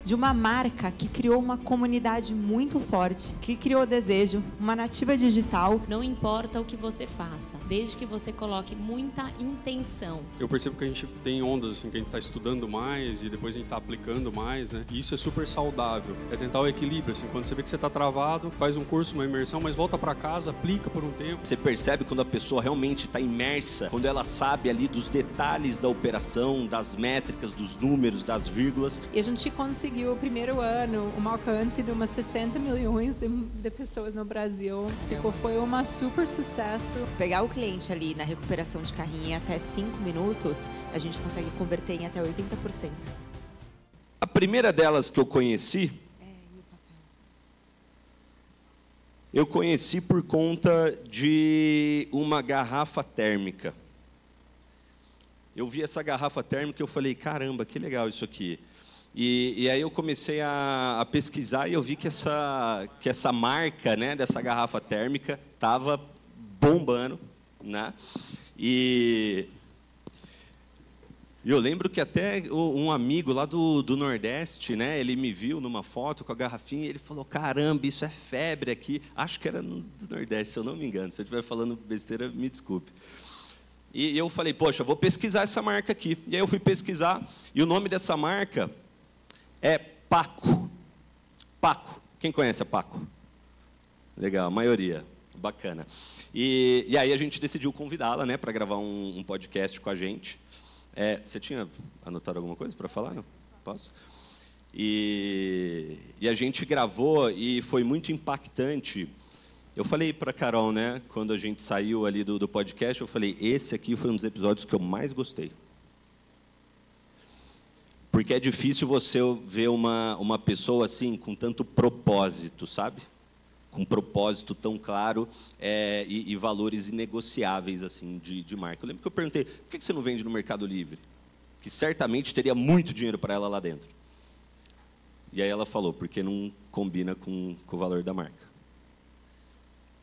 de uma marca que criou uma comunidade muito forte, que criou desejo, uma nativa digital. Não importa o que você faça, desde que você coloque muita intenção. Eu percebo que a gente tem ondas assim, que a gente está estudando mais e depois a gente está aplicando mais, né? E isso é super saudável. É tentar o equilíbrio, assim, quando você vê que você está travado, faz um curso, uma imersão, mas volta para casa, aplica por um tempo. Você percebe quando a pessoa realmente está imersa, quando ela sabe ali dos detalhes da operação, das métricas, dos números, das vírgulas. E a gente conseguiu o primeiro ano um alcance de umas 60 milhões de pessoas no Brasil. Tipo, foi um super sucesso. Pegar o cliente ali na recuperação de carrinho em até 5 minutos, a gente consegue converter em até 80%. A primeira delas que eu conheci, por conta de uma garrafa térmica. Eu vi essa garrafa térmica e eu falei, caramba, que legal isso aqui. E aí eu comecei a pesquisar e eu vi que essa marca, né, dessa garrafa térmica estava bombando, né? E eu lembro que até um amigo lá do Nordeste, né, ele me viu numa foto com a garrafinha e ele falou, caramba, isso é febre aqui. Acho que era do Nordeste, se eu não me engano. Se eu estiver falando besteira, me desculpe. E eu falei, poxa, vou pesquisar essa marca aqui. E aí eu fui pesquisar e o nome dessa marca é Paco. Paco. Quem conhece a Paco? Legal, a maioria. Bacana. E aí a gente decidiu convidá-la, né, para gravar um podcast com a gente. Você tinha anotado alguma coisa para falar? Não? Posso? E a gente gravou e foi muito impactante. Eu falei para a Carol, né, quando a gente saiu ali do podcast, eu falei, esse aqui foi um dos episódios que eu mais gostei. Porque é difícil você ver uma pessoa assim, com tanto propósito, sabe? Com um propósito tão claro e valores inegociáveis assim, de marca. Eu lembro que eu perguntei, por que você não vende no Mercado Livre? Que certamente teria muito dinheiro para ela lá dentro. E aí ela falou, porque não combina com o valor da marca.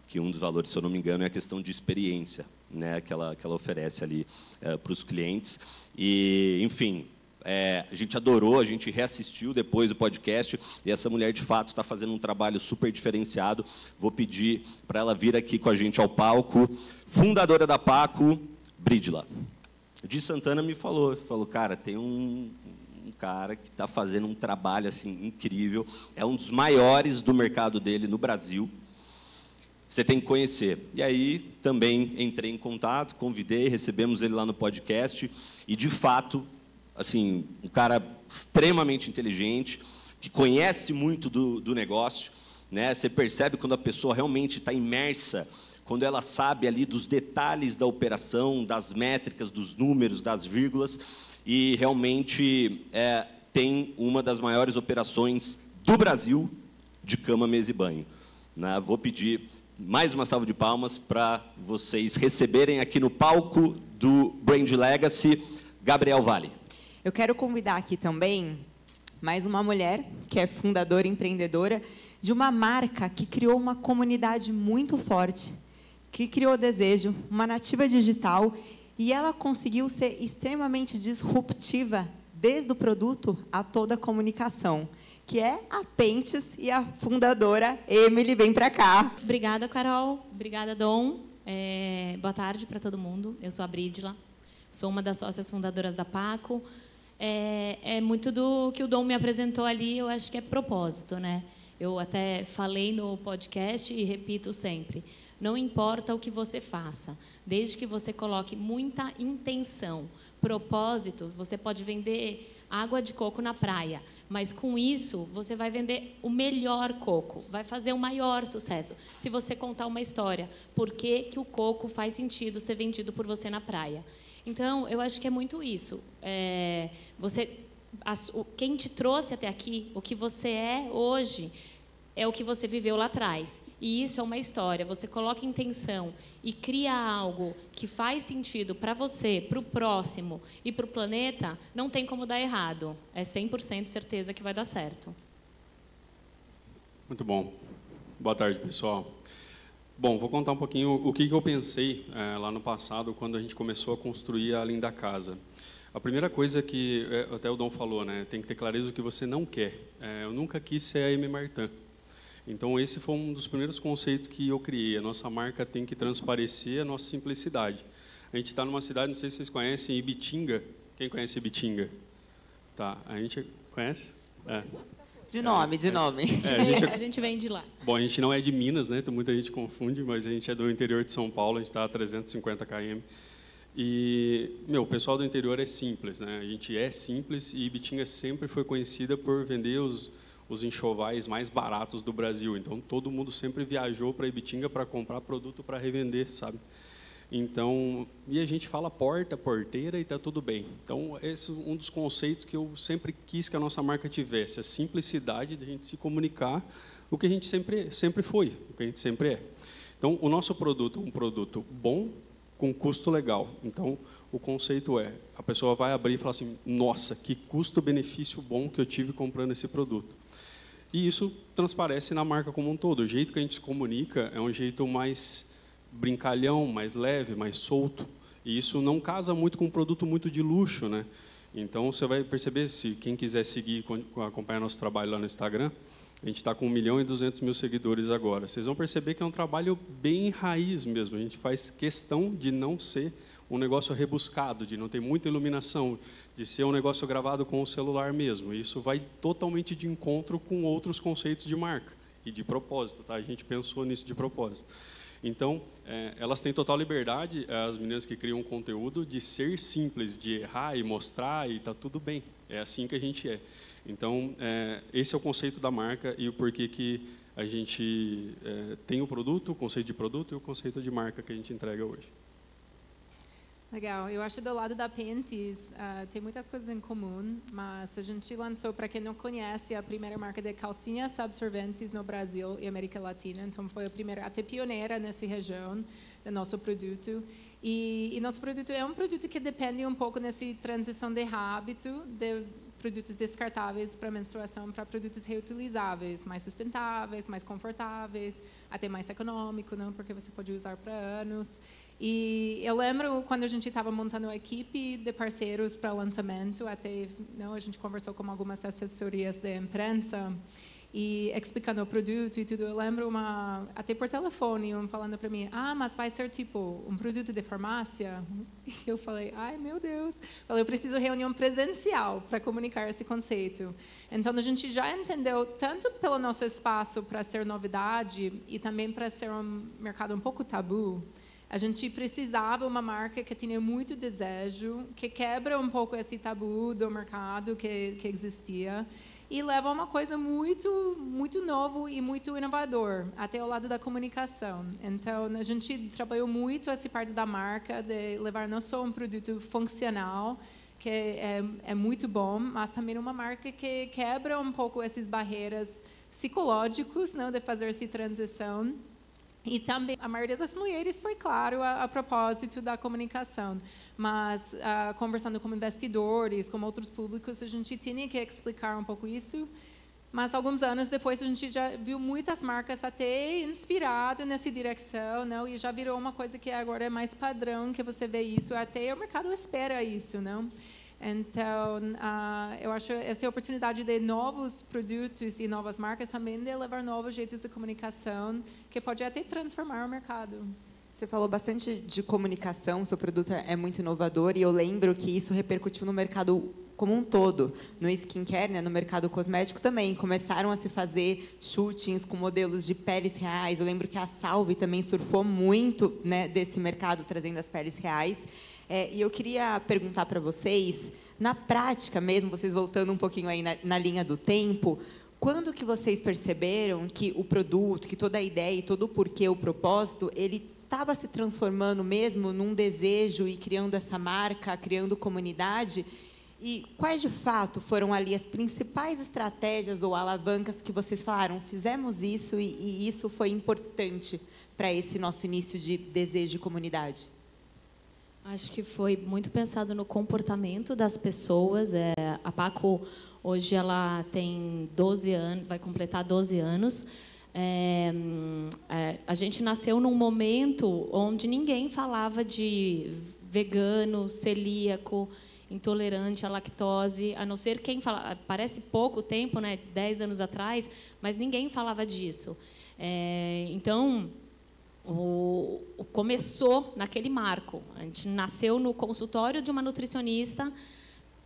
Que um dos valores, se eu não me engano, é a questão de experiência, né, que ela oferece ali para os clientes. E, enfim, a gente adorou, a gente reassistiu depois o podcast, e essa mulher, de fato, está fazendo um trabalho super diferenciado. Vou pedir para ela vir aqui com a gente ao palco. Fundadora da Paco, Brígila. De Santana me falou, cara, tem um cara que está fazendo um trabalho assim, incrível, é um dos maiores do mercado dele no Brasil. Você tem que conhecer. E aí, também entrei em contato, convidei, recebemos ele lá no podcast, e, de fato, assim, um cara extremamente inteligente, que conhece muito do negócio, né? Você percebe quando a pessoa realmente está imersa, quando ela sabe ali dos detalhes da operação, das métricas, dos números, das vírgulas, e realmente tem uma das maiores operações do Brasil de cama, mesa e banho. Né? Vou pedir mais uma salva de palmas para vocês receberem aqui no palco do Brand Legacy, Gabriel Vale. Eu quero convidar aqui também mais uma mulher, que é fundadora e empreendedora de uma marca que criou uma comunidade muito forte, que criou desejo, uma nativa digital, e ela conseguiu ser extremamente disruptiva desde o produto a toda a comunicação, que é a Pentes e a fundadora Emily. Vem para cá. Obrigada, Carol. Obrigada, Dom. Boa tarde para todo mundo. Eu sou a Brígila, sou uma das sócias fundadoras da Paco. Muito do que o Dom me apresentou ali, eu acho que é propósito, né? Eu até falei no podcast e repito sempre. Não importa o que você faça, desde que você coloque muita intenção, propósito. Você pode vender água de coco na praia, mas com isso você vai vender o melhor coco, vai fazer o maior sucesso. Se você contar uma história, por que o coco faz sentido ser vendido por você na praia? Então, eu acho que é muito isso. Quem te trouxe até aqui, o que você é hoje, é o que você viveu lá atrás. E isso é uma história. Você coloca intenção e cria algo que faz sentido para você, para o próximo e para o planeta, não tem como dar errado. É 100% certeza que vai dar certo. Muito bom. Boa tarde, pessoal. Bom, vou contar um pouquinho o que eu pensei lá no passado, quando a gente começou a construir a Linda Casa. A primeira coisa que até o Dom falou, né, tem que ter clareza do que você não quer. Eu nunca quis ser a M. Martin. Então, esse foi um dos primeiros conceitos que eu criei. A nossa marca tem que transparecer a nossa simplicidade. A gente está numa cidade, não sei se vocês conhecem, Ibitinga. Quem conhece Ibitinga? Tá, a gente conhece? De nome. A gente vem de lá. Bom, a gente não é de Minas, né? Então, muita gente confunde, mas a gente é do interior de São Paulo, a gente está a 350 km. E, o pessoal do interior é simples, né? A gente é simples e Ibitinga sempre foi conhecida por vender os enxovais mais baratos do Brasil. Então, todo mundo sempre viajou para Ibitinga para comprar produto para revender, sabe? Então, e a gente fala porta, porteira e está tudo bem. Então, esse é um dos conceitos que eu sempre quis que a nossa marca tivesse, a simplicidade de a gente se comunicar o que a gente sempre foi, o que a gente sempre é. Então, o nosso produto é um produto bom, com custo legal. Então, o conceito é, a pessoa vai abrir e falar assim, nossa, que custo-benefício bom que eu tive comprando esse produto. E isso transparece na marca como um todo. O jeito que a gente se comunica é um jeito mais brincalhão, mais leve, mais solto. E isso não casa muito com um produto muito de luxo, né? Então, você vai perceber, se quem quiser seguir, acompanhar nosso trabalho lá no Instagram, a gente está com 1.200.000 seguidores agora. Vocês vão perceber que é um trabalho bem raiz mesmo. A gente faz questão de não ser um negócio rebuscado, de não ter muita iluminação, de ser um negócio gravado com o celular mesmo. Isso vai totalmente de encontro com outros conceitos de marca e de propósito, tá? A gente pensou nisso de propósito. Então, elas têm total liberdade, as meninas que criam conteúdo, de ser simples, de errar e mostrar e está tudo bem. É assim que a gente é. Então, esse é o conceito da marca e o porquê que a gente tem o produto, o conceito de produto e o conceito de marca que a gente entrega hoje. Legal. Eu acho que do lado da Pentes tem muitas coisas em comum, mas a gente lançou, para quem não conhece, a primeira marca de calcinhas absorventes no Brasil e América Latina. Então, foi a primeira, até pioneira nessa região do nosso produto. E nosso produto é um produto que depende um pouco nessa transição de hábito, de produtos descartáveis para menstruação para produtos reutilizáveis, mais sustentáveis, mais confortáveis, até mais econômico, não? Porque você pode usar para anos. E eu lembro quando a gente estava montando a equipe de parceiros para lançamento, até não, a gente conversou com algumas assessorias de imprensa e explicando o produto e tudo. Eu lembro até por telefone, falando para mim, mas vai ser tipo um produto de farmácia? E eu falei, ai meu Deus, eu preciso de reunião presencial para comunicar esse conceito. Então a gente já entendeu tanto pelo nosso espaço para ser novidade e também para ser um mercado um pouco tabu. A gente precisava uma marca que tinha muito desejo, que quebra um pouco esse tabu do mercado que existia e leva a uma coisa muito, muito novo e muito inovador, até o lado da comunicação. Então, a gente trabalhou muito essa parte da marca, de levar não só um produto funcional, que é muito bom, mas também uma marca que quebra um pouco essas barreiras psicológicas, não, de fazer essa transição. E também, a maioria das mulheres foi, claro, a propósito da comunicação. Mas, conversando com investidores, com outros públicos, a gente tinha que explicar um pouco isso. Mas, alguns anos depois, a gente já viu muitas marcas até inspiradas nessa direção, não? E já virou uma coisa que agora é mais padrão, que você vê isso, até o mercado espera isso, não? Então, eu acho essa oportunidade de novos produtos e novas marcas também de levar novos jeitos de comunicação que pode até transformar o mercado. Você falou bastante de comunicação, seu produto é muito inovador e eu lembro que isso repercutiu no mercado como um todo. No skincare, né, no mercado cosmético também, começaram a se fazer shootings com modelos de peles reais. Eu lembro que a Salve também surfou muito, né, desse mercado, trazendo as peles reais. E eu queria perguntar para vocês, na prática mesmo, vocês voltando um pouquinho aí na linha do tempo, quando que vocês perceberam que o produto, que toda a ideia e todo o porquê, o propósito, ele estava se transformando mesmo num desejo e criando essa marca, criando comunidade? E quais, de fato, foram ali as principais estratégias ou alavancas que vocês falaram, fizemos isso e isso foi importante para esse nosso início de desejo de comunidade? Acho que foi muito pensado no comportamento das pessoas. A Paco, hoje, ela tem 12 anos, vai completar 12 anos. A gente nasceu num momento onde ninguém falava de vegano, celíaco. intolerante à lactose, a não ser quem fala, parece pouco tempo, né, 10 anos atrás, mas ninguém falava disso. Então, começou naquele marco. A gente nasceu no consultório de uma nutricionista,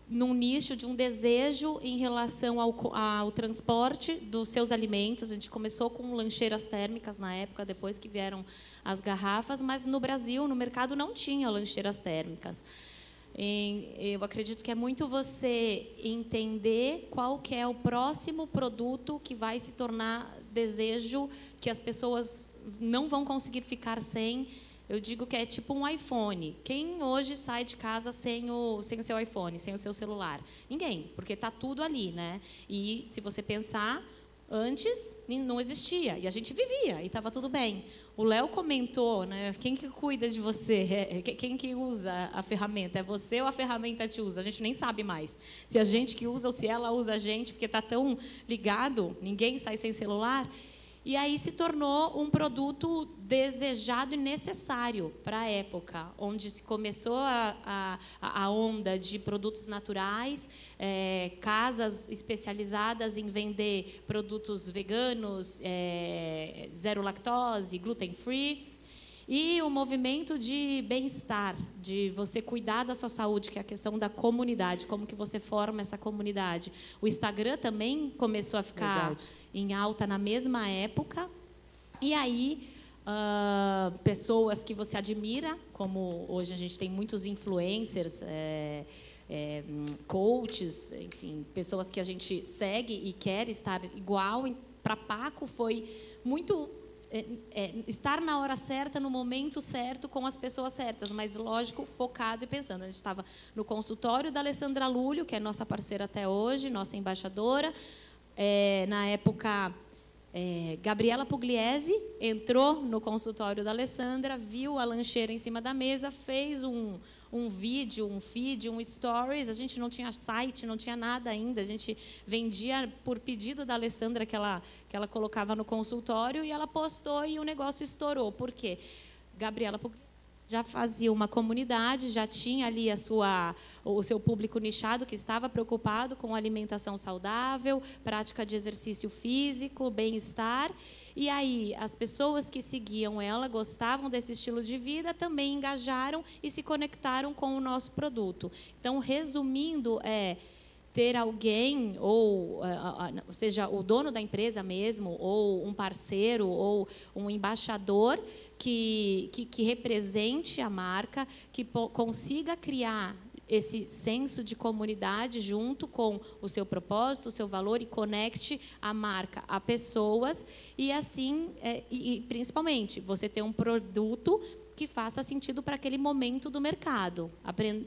num nicho de um desejo em relação ao transporte dos seus alimentos. A gente começou com lancheiras térmicas na época, depois que vieram as garrafas, mas no Brasil, no mercado, não tinha lancheiras térmicas. Eu acredito que é muito você entender qual que é o próximo produto que vai se tornar desejo, que as pessoas não vão conseguir ficar sem. Eu digo que é tipo um iPhone. Quem hoje sai de casa sem o seu iPhone, sem o seu celular? Ninguém, porque está tudo ali, né? E se você pensar, antes não existia, e a gente vivia, e estava tudo bem. O Léo comentou, né? Quem que cuida de você? Quem que usa a ferramenta? É você ou a ferramenta te usa? A gente nem sabe mais. Se a gente que usa ou se ela usa a gente, porque está tão ligado, ninguém sai sem celular. E aí se tornou um produto desejado e necessário para a época, onde se começou a onda de produtos naturais, casas especializadas em vender produtos veganos, zero lactose, gluten free. E o movimento de bem-estar, de você cuidar da sua saúde, que é a questão da comunidade, como que você forma essa comunidade. O Instagram também começou a ficar em alta na mesma época. E aí, pessoas que você admira, como hoje a gente tem muitos influencers, coaches, enfim, pessoas que a gente segue e quer estar igual. Para Paco foi muito... estar na hora certa, no momento certo, com as pessoas certas, mas, lógico, focado e pensando. A gente estava no consultório da Alessandra Lúlio, que é nossa parceira até hoje, nossa embaixadora. Na época, Gabriela Pugliese entrou no consultório da Alessandra, viu a lancheira em cima da mesa, fez um vídeo, um feed, um stories. A gente não tinha site, não tinha nada ainda. A gente vendia por pedido da Alessandra, que ela colocava no consultório, e ela postou e o negócio estourou. Por quê? Gabriela Pugliese já fazia uma comunidade, já tinha ali o seu público nichado, que estava preocupado com alimentação saudável, prática de exercício físico, bem-estar. E aí, as pessoas que seguiam ela, gostavam desse estilo de vida, também engajaram e se conectaram com o nosso produto. Então, resumindo, ter alguém, ou seja, o dono da empresa mesmo, ou um parceiro, ou um embaixador que represente a marca, que consiga criar esse senso de comunidade junto com o seu propósito, o seu valor, e conecte a marca a pessoas, e assim, e principalmente, você ter um produto que faça sentido para aquele momento do mercado.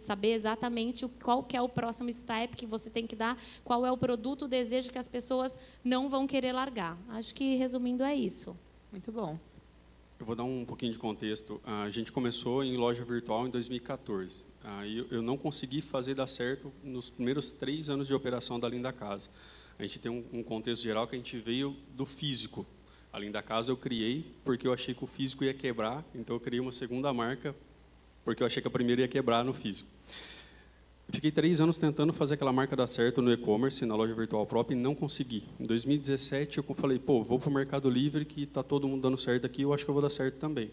Saber exatamente qual que é o próximo step que você tem que dar, qual é o produto, o desejo que as pessoas não vão querer largar. Acho que, resumindo, é isso. Muito bom. Eu vou dar um pouquinho de contexto. A gente começou em loja virtual em 2014. Eu não consegui fazer dar certo nos primeiros 3 anos de operação da Linda Casa. A gente tem um contexto geral que a gente veio do físico. A Linda Casa eu criei porque eu achei que o físico ia quebrar, então eu criei uma segunda marca porque eu achei que a primeira ia quebrar no físico. Fiquei 3 anos tentando fazer aquela marca dar certo no e-commerce, na loja virtual própria, e não consegui. Em 2017 eu falei, vou para o Mercado Livre, que está todo mundo dando certo aqui, eu acho que eu vou dar certo também.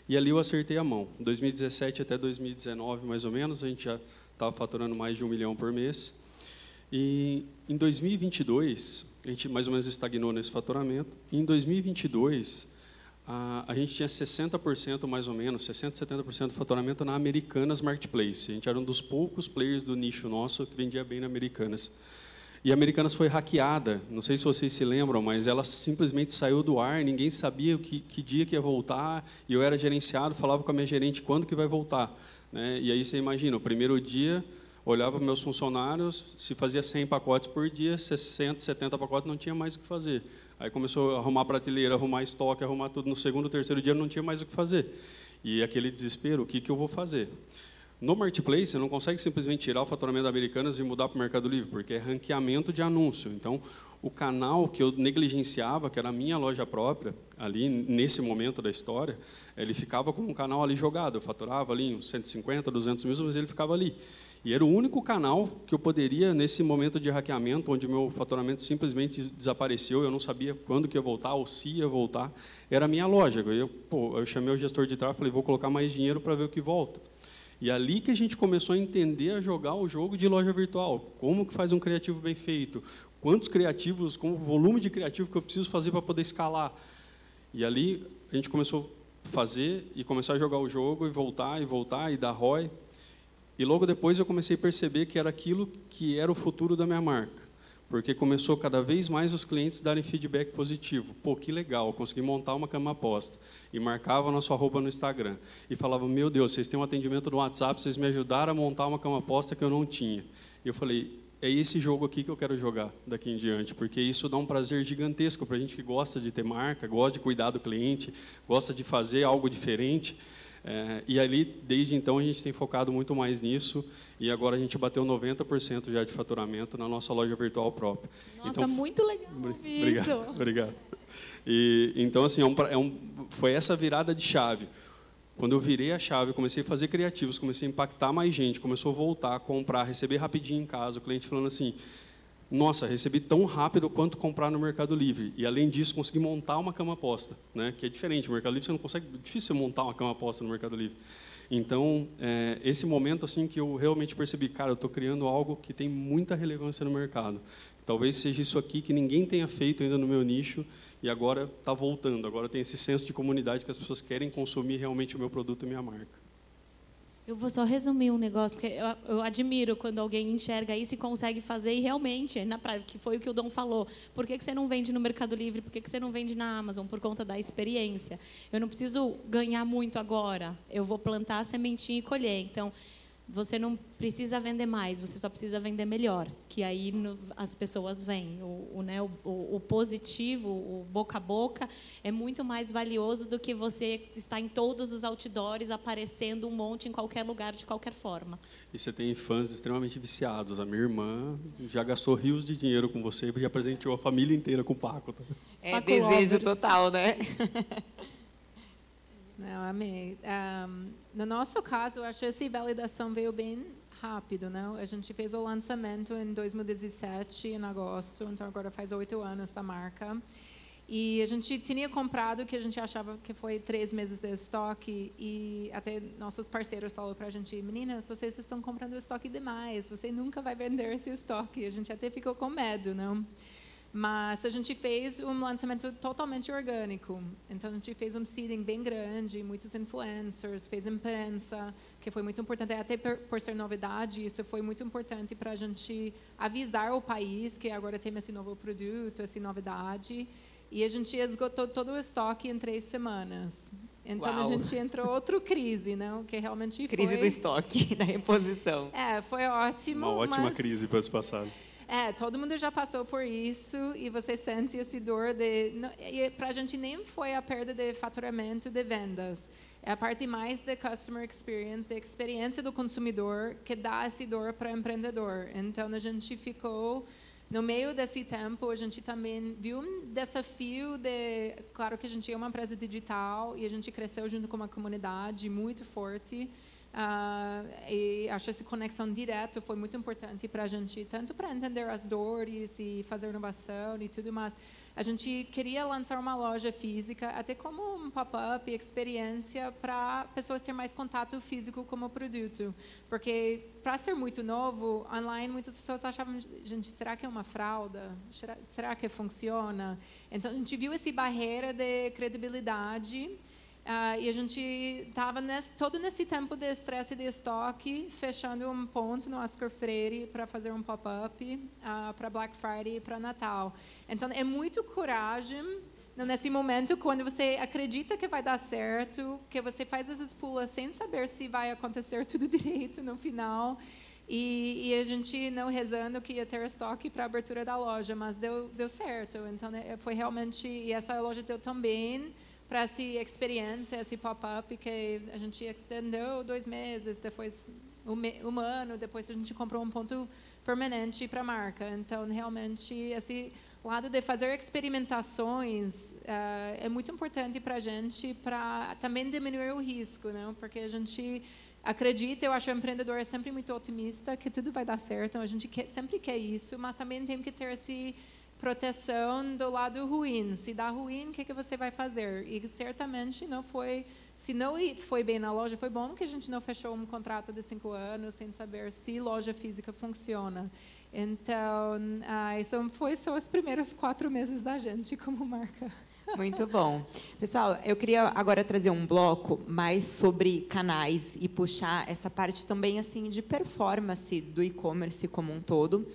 E ali eu acertei a mão. 2017 até 2019, mais ou menos, a gente já estava faturando mais de 1 milhão por mês. E em 2022, a gente mais ou menos estagnou nesse faturamento. E em 2022, a gente tinha 60% mais ou menos, 60%, 70% do faturamento na Americanas Marketplace. A gente era um dos poucos players do nicho nosso que vendia bem na Americanas. E a Americanas foi hackeada, não sei se vocês se lembram, mas ela simplesmente saiu do ar, ninguém sabia que dia que ia voltar, e eu era gerenciado, falava com a minha gerente quando que vai voltar, né? E aí você imagina, o primeiro dia, olhava para meus funcionários, se fazia 100 pacotes por dia, 60, 70 pacotes, não tinha mais o que fazer. Aí começou a arrumar prateleira, arrumar estoque, arrumar tudo. No segundo, terceiro dia, não tinha mais o que fazer. E aquele desespero, o que eu vou fazer? No Marketplace, você não consegue simplesmente tirar o faturamento da Americanas e mudar para o Mercado Livre, porque é ranqueamento de anúncio. Então, o canal que eu negligenciava, que era a minha loja própria, ali nesse momento da história, ele ficava como um canal ali jogado. Eu faturava ali uns 150, 200 mil, mas ele ficava ali. E era o único canal que eu poderia, nesse momento de hackeamento, onde meu faturamento simplesmente desapareceu, eu não sabia quando que ia voltar ou se ia voltar, era a minha loja. Eu chamei o gestor de tráfego e falei, vou colocar mais dinheiro para ver o que volta. E ali que a gente começou a entender, a jogar o jogo de loja virtual. Como que faz um criativo bem feito? Quantos criativos, com o volume de criativo que eu preciso fazer para poder escalar? E ali a gente começou a fazer e começar a jogar o jogo e voltar, e dar ROI. E logo depois eu comecei a perceber que era aquilo que era o futuro da minha marca. Porque começou cada vez mais os clientes darem feedback positivo. Pô, que legal, consegui montar uma cama aposta. E marcava nosso arroba no Instagram. E falava, meu Deus, vocês têm um atendimento no WhatsApp, vocês me ajudaram a montar uma cama aposta que eu não tinha. E eu falei, é esse jogo aqui que eu quero jogar daqui em diante, porque isso dá um prazer gigantesco para a gente que gosta de ter marca, gosta de cuidar do cliente, gosta de fazer algo diferente. E ali, desde então, a gente tem focado muito mais nisso e agora a gente bateu 90% já de faturamento na nossa loja virtual própria. Nossa, então, muito legal obrigado, isso. Obrigado. E, então, assim, foi essa virada de chave. Quando eu virei a chave, comecei a fazer criativos, comecei a impactar mais gente, começou a voltar, a comprar, receber rapidinho em casa, o cliente falando assim, nossa, recebi tão rápido quanto comprar no Mercado Livre. E, além disso, consegui montar uma cama aposta, né? Que é diferente. No Mercado Livre, você não consegue... É difícil você montar uma cama aposta no Mercado Livre. Então, esse momento assim que eu realmente percebi, cara, eu estou criando algo que tem muita relevância no mercado. Talvez seja isso aqui que ninguém tenha feito ainda no meu nicho e agora está voltando. Agora tem esse senso de comunidade que as pessoas querem consumir realmente o meu produto e minha marca. Eu vou só resumir um negócio, porque eu admiro quando alguém enxerga isso e consegue fazer, e realmente, que foi o que o Dom falou. Por que você não vende no Mercado Livre? Por que você não vende na Amazon? Por conta da experiência. Eu não preciso ganhar muito agora. Eu vou plantar a sementinha e colher. Então, você não precisa vender mais, você só precisa vender melhor, que aí as pessoas veem. O positivo, o boca a boca, é muito mais valioso do que você estar em todos os outdoors, aparecendo um monte em qualquer lugar, de qualquer forma. E você tem fãs extremamente viciados. A minha irmã já gastou rios de dinheiro com você e já presenteou a família inteira com o Paco. É desejo total, né? Não, amei. No nosso caso, eu acho que essa validação veio bem rápido, não? A gente fez o lançamento em 2017, em agosto, então agora faz 8 anos da marca. E a gente tinha comprado o que a gente achava que foi 3 meses de estoque e até nossos parceiros falaram para a gente, meninas, vocês estão comprando estoque demais, você nunca vai vender esse estoque. A gente até ficou com medo, não? Mas a gente fez um lançamento totalmente orgânico. Então, a gente fez um seeding bem grande, muitos influencers, fez imprensa, que foi muito importante. Até por ser novidade, isso foi muito importante para a gente avisar o país que agora tem esse novo produto, essa novidade. E a gente esgotou todo o estoque em 3 semanas. Então, Uau. a gente entrou em outra crise, não? Que realmente Crise do estoque, da reposição. foi ótimo. Uma ótima crise para esse passado. Todo mundo já passou por isso e você sente esse dor de... E para a gente nem foi a perda de faturamento de vendas. É a parte mais da customer experience, a experiência do consumidor que dá esse dor para o empreendedor. Então, a gente ficou... No meio desse tempo, a gente também viu um desafio de... Claro que a gente é uma empresa digital e a gente cresceu junto com uma comunidade muito forte. E acho que essa conexão direta foi muito importante para a gente, tanto para entender as dores e fazer inovação e tudo, mas a gente queria lançar uma loja física, até como um pop-up, experiência para pessoas terem mais contato físico com o produto. Porque, para ser muito novo, online, muitas pessoas achavam, gente, será que é uma fralda? Será que funciona? Então, a gente viu essa barreira de credibilidade. E a gente estava todo nesse tempo de estresse e de estoque, fechando um ponto no Oscar Freire para fazer um pop-up para Black Friday e para Natal. Então, é muito coragem nesse momento, quando você acredita que vai dar certo, que você faz essas pulas sem saber se vai acontecer tudo direito no final. E a gente não rezando que ia ter estoque para a abertura da loja, mas deu certo. Então, foi realmente... E essa loja deu também... para essa experiência, esse pop-up que a gente estendeu 2 meses, depois um ano, depois a gente comprou um ponto permanente para a marca. Então, realmente, esse lado de fazer experimentações é muito importante para a gente, para também diminuir o risco, não? Porque a gente acredita, eu acho que o empreendedor é sempre muito otimista, que tudo vai dar certo, então a gente sempre quer isso, mas também tem que ter essa proteção do lado ruim. Se dá ruim, o que você vai fazer? E certamente não foi, se não foi bem na loja, foi bom que a gente não fechou um contrato de 5 anos sem saber se loja física funciona. Então, isso foi só os primeiros 4 meses da gente como marca. Muito bom. Pessoal, eu queria agora trazer um bloco mais sobre canais e puxar essa parte também assim de performance do e-commerce como um todo.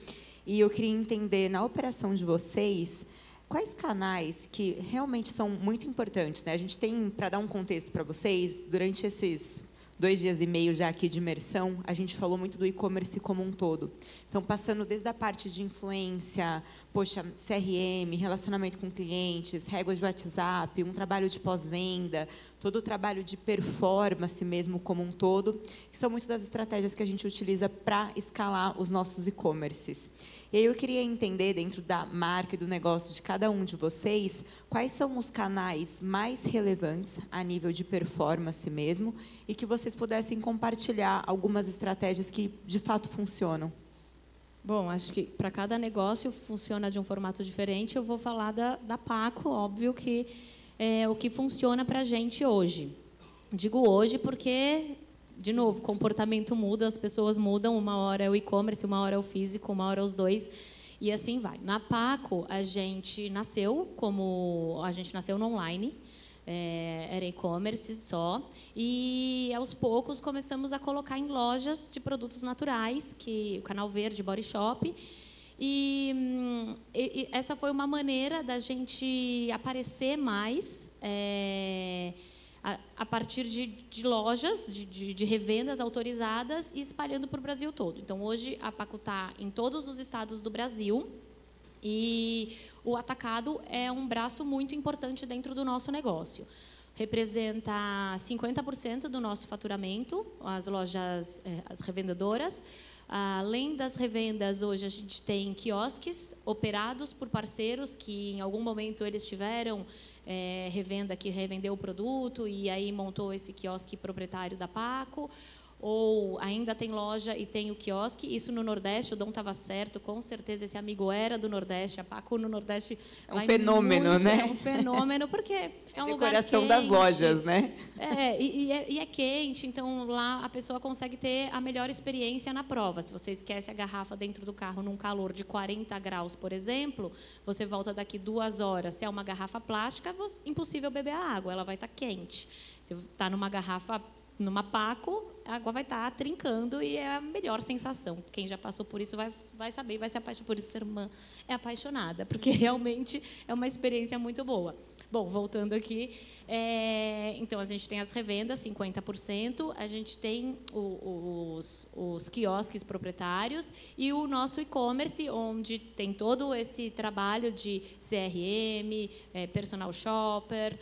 E eu queria entender, na operação de vocês, quais canais que realmente são muito importantes, né? A gente tem, para dar um contexto para vocês, durante esses 2 dias e meio já aqui de imersão, a gente falou muito do e-commerce como um todo. Então, passando desde a parte de influência, poxa, CRM, relacionamento com clientes, réguas de WhatsApp, um trabalho de pós-venda, todo o trabalho de performance mesmo como um todo, que são muitas das estratégias que a gente utiliza para escalar os nossos e-commerces. E aí eu queria entender, dentro da marca e do negócio de cada um de vocês, quais são os canais mais relevantes a nível de performance mesmo, e que vocês pudessem compartilhar algumas estratégias que, de fato, funcionam. Bom, acho que para cada negócio funciona de um formato diferente. Eu vou falar da Paco, óbvio que é o que funciona para a gente hoje. Digo hoje porque, de novo, comportamento muda, as pessoas mudam. Uma hora é o e-commerce, uma hora é o físico, uma hora é os dois. E assim vai. Na Paco, a gente nasceu no online. Era e-commerce só, e aos poucos começamos a colocar em lojas de produtos naturais, que o Canal Verde, Body Shop, e essa foi uma maneira da gente aparecer mais a partir de lojas, de revendas autorizadas e espalhando para o Brasil todo. Então, hoje, a Paco está em todos os estados do Brasil, e o atacado é um braço muito importante dentro do nosso negócio. Representa 50% do nosso faturamento, as lojas, as revendedoras. Além das revendas, hoje a gente tem quiosques operados por parceiros que, em algum momento, eles tiveram revenda que revendeu o produto e aí montou esse quiosque proprietário da Paco. Ou ainda tem loja e tem o quiosque, isso no Nordeste, o Dom estava certo, com certeza esse amigo era do Nordeste, a Paco no Nordeste é um fenômeno, muito, né? É um fenômeno, porque é um lugar decoração quente, das lojas, né? E é quente, então lá a pessoa consegue ter a melhor experiência na prova. Se você esquece a garrafa dentro do carro num calor de 40 graus, por exemplo, você volta daqui 2 horas, se é uma garrafa plástica, impossível beber a água, ela vai estar quente. Se está numa garrafa, numa Paco, a água vai estar trincando e é a melhor sensação. Quem já passou por isso vai saber, vai se apaixonar por isso. Ser irmã é apaixonada, porque realmente é uma experiência muito boa. Bom, voltando aqui, então a gente tem as revendas, 50%, a gente tem os quiosques proprietários e o nosso e-commerce, onde tem todo esse trabalho de CRM, personal shopper,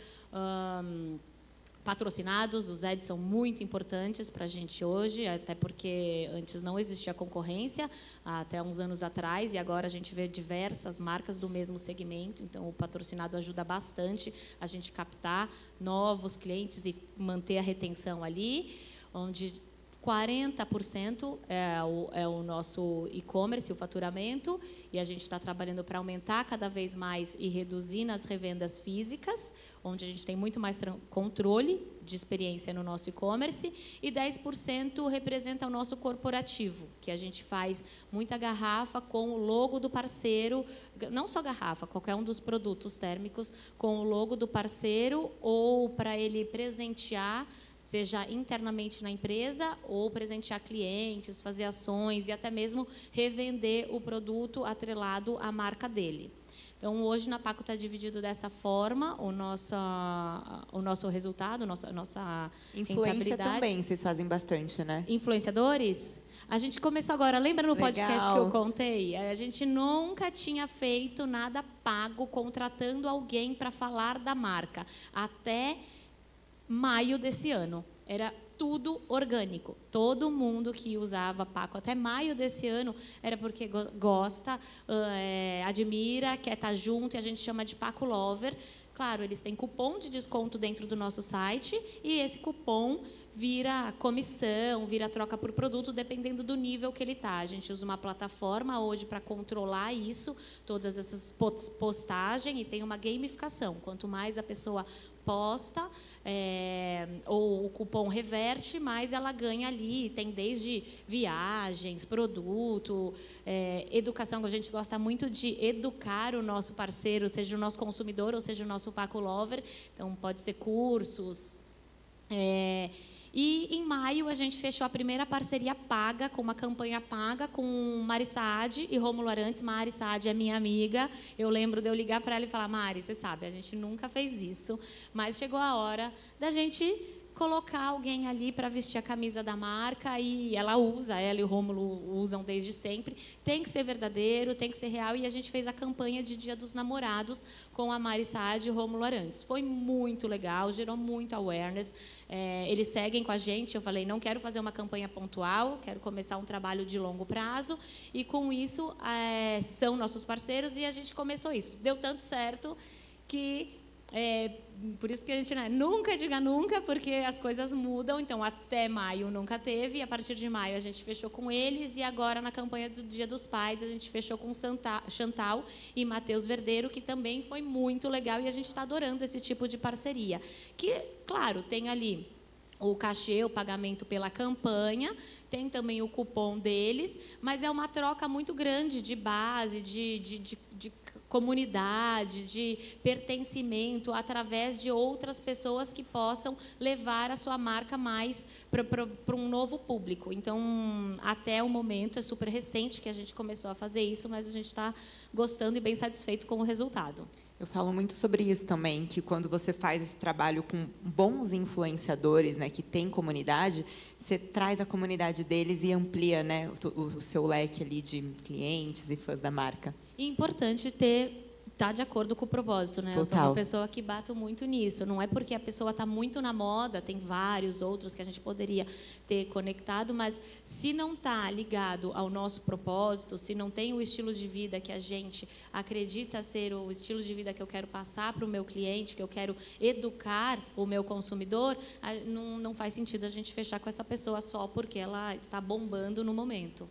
patrocinados. Os ads são muito importantes para a gente hoje, até porque antes não existia concorrência, até uns anos atrás, e agora a gente vê diversas marcas do mesmo segmento, então o patrocinado ajuda bastante a gente captar novos clientes e manter a retenção ali, onde 40% é o nosso e-commerce, o faturamento, e a gente está trabalhando para aumentar cada vez mais e reduzir nas revendas físicas, onde a gente tem muito mais controle de experiência no nosso e-commerce, e 10% representa o nosso corporativo, que a gente faz muita garrafa com o logo do parceiro, não só garrafa, qualquer um dos produtos térmicos, com o logo do parceiro, ou para ele presentear, seja internamente na empresa ou presentear clientes, fazer ações e até mesmo revender o produto atrelado à marca dele. Então, hoje na Paco está dividido dessa forma o nosso resultado, a nossa influência também, vocês fazem bastante, né? Influenciadores? A gente começou agora, lembra no podcast que eu contei? A gente nunca tinha feito nada pago, contratando alguém para falar da marca, até maio desse ano. Era tudo orgânico. Todo mundo que usava Paco até maio desse ano era porque gosta, admira, quer estar junto, e a gente chama de Paco Lover. Claro, eles têm cupom de desconto dentro do nosso site e esse cupom vira comissão, vira troca por produto, dependendo do nível que ele está. A gente usa uma plataforma hoje para controlar isso, todas essas postagens, e tem uma gamificação. Quanto mais a pessoa posta, ou o cupom reverte, mais ela ganha ali. Tem desde viagens, produto, educação, que a gente gosta muito de educar o nosso parceiro, seja o nosso consumidor ou seja o nosso Paco Lover. Então, pode ser cursos. E em maio a gente fechou a primeira parceria paga, com uma campanha paga com Mari Saad e Rômulo Arantes. Mari Saad é minha amiga. Eu lembro de eu ligar para ela e falar: Mari, você sabe, a gente nunca fez isso, mas chegou a hora da gente colocar alguém ali para vestir a camisa da marca, e ela e o Rômulo usam desde sempre. Tem que ser verdadeiro, tem que ser real, e a gente fez a campanha de Dia dos Namorados com a Mari Saad e o Rômulo Arantes. Foi muito legal, gerou muito awareness. Eles seguem com a gente. Eu falei: não quero fazer uma campanha pontual, quero começar um trabalho de longo prazo, e com isso são nossos parceiros, e a gente começou isso. Deu tanto certo que... por isso que a gente nunca diga nunca, porque as coisas mudam. Então, até maio nunca teve, e a partir de maio a gente fechou com eles, e agora na campanha do Dia dos Pais a gente fechou com Chantal e Matheus Verdeiro, que também foi muito legal, e a gente está adorando esse tipo de parceria. Que, claro, tem ali o cachê, o pagamento pela campanha, tem também o cupom deles, mas é uma troca muito grande de base, de comunidade, de pertencimento, através de outras pessoas que possam levar a sua marca mais para um novo público. Então, até o momento, é super recente que a gente começou a fazer isso, mas a gente está gostando e bem satisfeito com o resultado. Eu falo muito sobre isso também, que quando você faz esse trabalho com bons influenciadores, né, que tem comunidade, você traz a comunidade deles e amplia, né, o seu leque ali de clientes e fãs da marca. E é importante estar de acordo com o propósito, né? Total. Eu sou uma pessoa que bato muito nisso. Não é porque a pessoa está muito na moda, tem vários outros que a gente poderia ter conectado, mas se não está ligado ao nosso propósito, se não tem o estilo de vida que a gente acredita ser o estilo de vida que eu quero passar para o meu cliente, que eu quero educar o meu consumidor, não faz sentido a gente fechar com essa pessoa só porque ela está bombando no momento.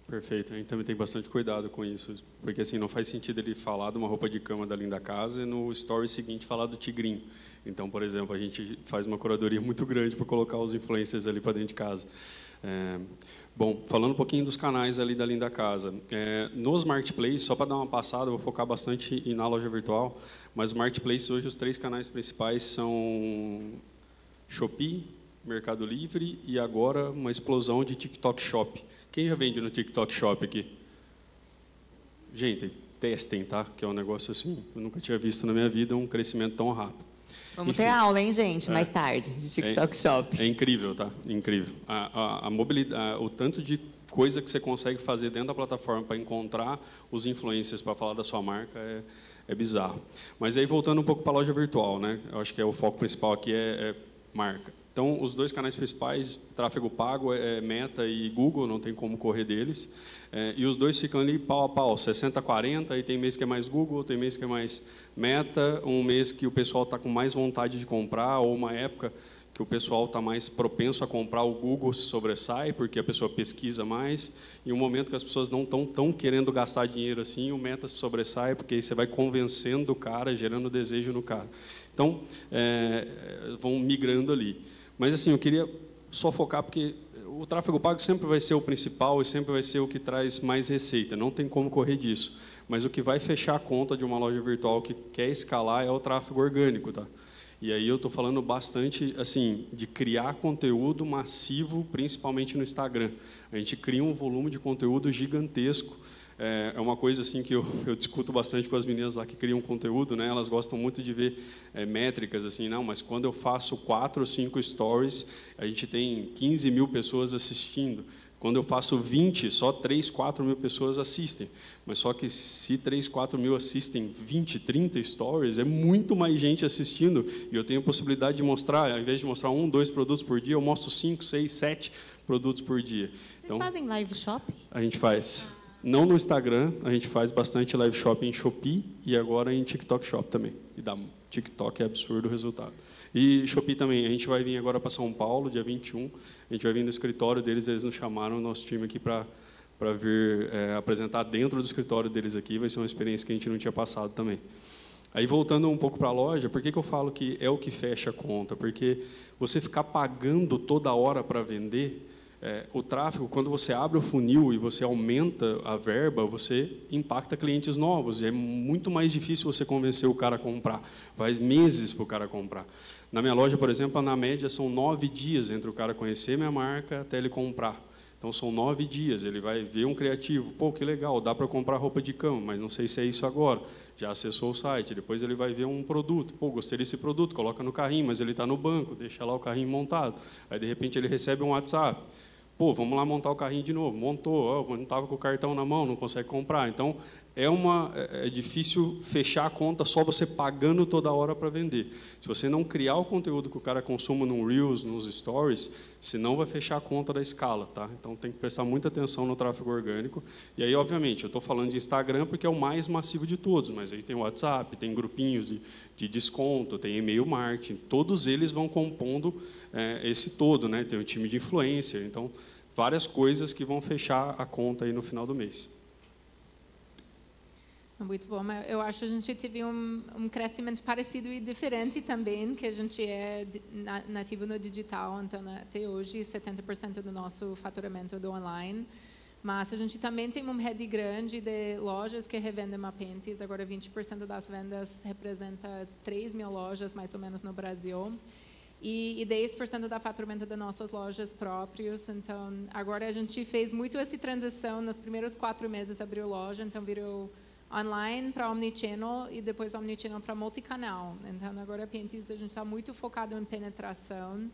Perfeito. A gente também tem bastante cuidado com isso, porque assim, não faz sentido ele falar de uma roupa de cama da Linda Casa e no story seguinte falar do tigrinho. Então, por exemplo, a gente faz uma curadoria muito grande para colocar os influencers ali para dentro de casa. Bom, falando um pouquinho dos canais ali da Linda Casa. Nos marketplaces, só para dar uma passada, eu vou focar bastante na loja virtual, mas os marketplaces hoje, os 3 canais principais são Shopee, Mercado Livre e agora uma explosão de TikTok Shop. Quem já vende no TikTok Shop aqui? Gente, testem, tá? Que é um negócio assim, eu nunca tinha visto na minha vida um crescimento tão rápido. Vamos ter aula, hein, gente, mais tarde, de TikTok Shop. É incrível, tá? Incrível. A mobilidade, o tanto de coisa que você consegue fazer dentro da plataforma para encontrar os influencers para falar da sua marca é bizarro. Mas aí, voltando um pouco para a loja virtual, né? Eu acho que o foco principal aqui é marca. Então, os 2 canais principais, tráfego pago, Meta e Google, não tem como correr deles. E os 2 ficam ali pau a pau, 60-40, aí tem mês que é mais Google, tem mês que é mais Meta, um mês que o pessoal está com mais vontade de comprar, ou uma época que o pessoal está mais propenso a comprar, o Google se sobressai, porque a pessoa pesquisa mais, e um momento que as pessoas não estão tão querendo gastar dinheiro assim, o Meta se sobressai, porque aí você vai convencendo o cara, gerando desejo no cara. Então, vão migrando ali. Mas, assim, eu queria só focar, porque o tráfego pago sempre vai ser o principal e sempre vai ser o que traz mais receita, não tem como correr disso. Mas o que vai fechar a conta de uma loja virtual que quer escalar é o tráfego orgânico, tá? E aí eu estou falando bastante, assim, de criar conteúdo massivo, principalmente no Instagram. A gente cria um volume de conteúdo gigantesco. É uma coisa assim que eu discuto bastante com as meninas lá que criam conteúdo, né? Elas gostam muito de ver métricas assim, não, mas quando eu faço 4 ou 5 stories, a gente tem 15 mil pessoas assistindo. Quando eu faço 20, só 3, 4 mil pessoas assistem. Mas só que se 3, 4 mil assistem 20, 30 stories, é muito mais gente assistindo. E eu tenho a possibilidade de mostrar, ao invés de mostrar 1, 2 produtos por dia, eu mostro 5, 6, 7 produtos por dia. Vocês fazem live shop? A gente faz. Não no Instagram, a gente faz bastante live shop em Shopee e agora em TikTok Shop também. E da TikTok é absurdo o resultado. E Shopee também, a gente vai vir agora para São Paulo, dia 21. A gente vai vir no escritório deles, eles nos chamaram, o nosso time aqui, para vir apresentar dentro do escritório deles aqui. Vai ser uma experiência que a gente não tinha passado também. Aí, voltando um pouco para a loja, por que eu falo que é o que fecha a conta? Porque você ficar pagando toda hora para vender, o tráfego, quando você abre o funil e você aumenta a verba, você impacta clientes novos. E é muito mais difícil você convencer o cara a comprar. Vai meses para o cara comprar. Na minha loja, por exemplo, na média, são 9 dias entre o cara conhecer minha marca até ele comprar. Então, são 9 dias. Ele vai ver um criativo. Pô, que legal, dá para comprar roupa de cama, mas não sei se é isso agora. Já acessou o site. Depois ele vai ver um produto. Pô, gostei desse produto, coloca no carrinho, mas ele está no banco, deixa lá o carrinho montado. Aí, de repente, ele recebe um WhatsApp. Pô, vamos lá montar o carrinho de novo. Montou, não estava com o cartão na mão, não consegue comprar. Então, é difícil fechar a conta só você pagando toda hora para vender. Se você não criar o conteúdo que o cara consuma no Reels, nos Stories, senão vai fechar a conta da escala, tá? Então, tem que prestar muita atenção no tráfego orgânico. E aí, obviamente, eu estou falando de Instagram porque é o mais massivo de todos, mas aí tem WhatsApp, tem grupinhos de desconto, tem e-mail marketing. Todos eles vão compondo esse todo, né? Tem um time de influencer. Então, várias coisas que vão fechar a conta aí no final do mês. Muito bom. Eu acho que a gente teve um crescimento parecido e diferente também, que a gente é nativo no digital, então até hoje 70% do nosso faturamento é do online. Mas a gente também tem uma rede grande de lojas que revendem Mapentes. Agora 20% das vendas representa 3.000 lojas mais ou menos no Brasil. E 10% da faturamento das nossas lojas próprias. Então, agora a gente fez muito essa transição. Nos primeiros 4 meses abriu loja, então virou online para omnichannel e depois omnichannel para multicanal. Então, agora a Pentes a gente está muito focado em penetração.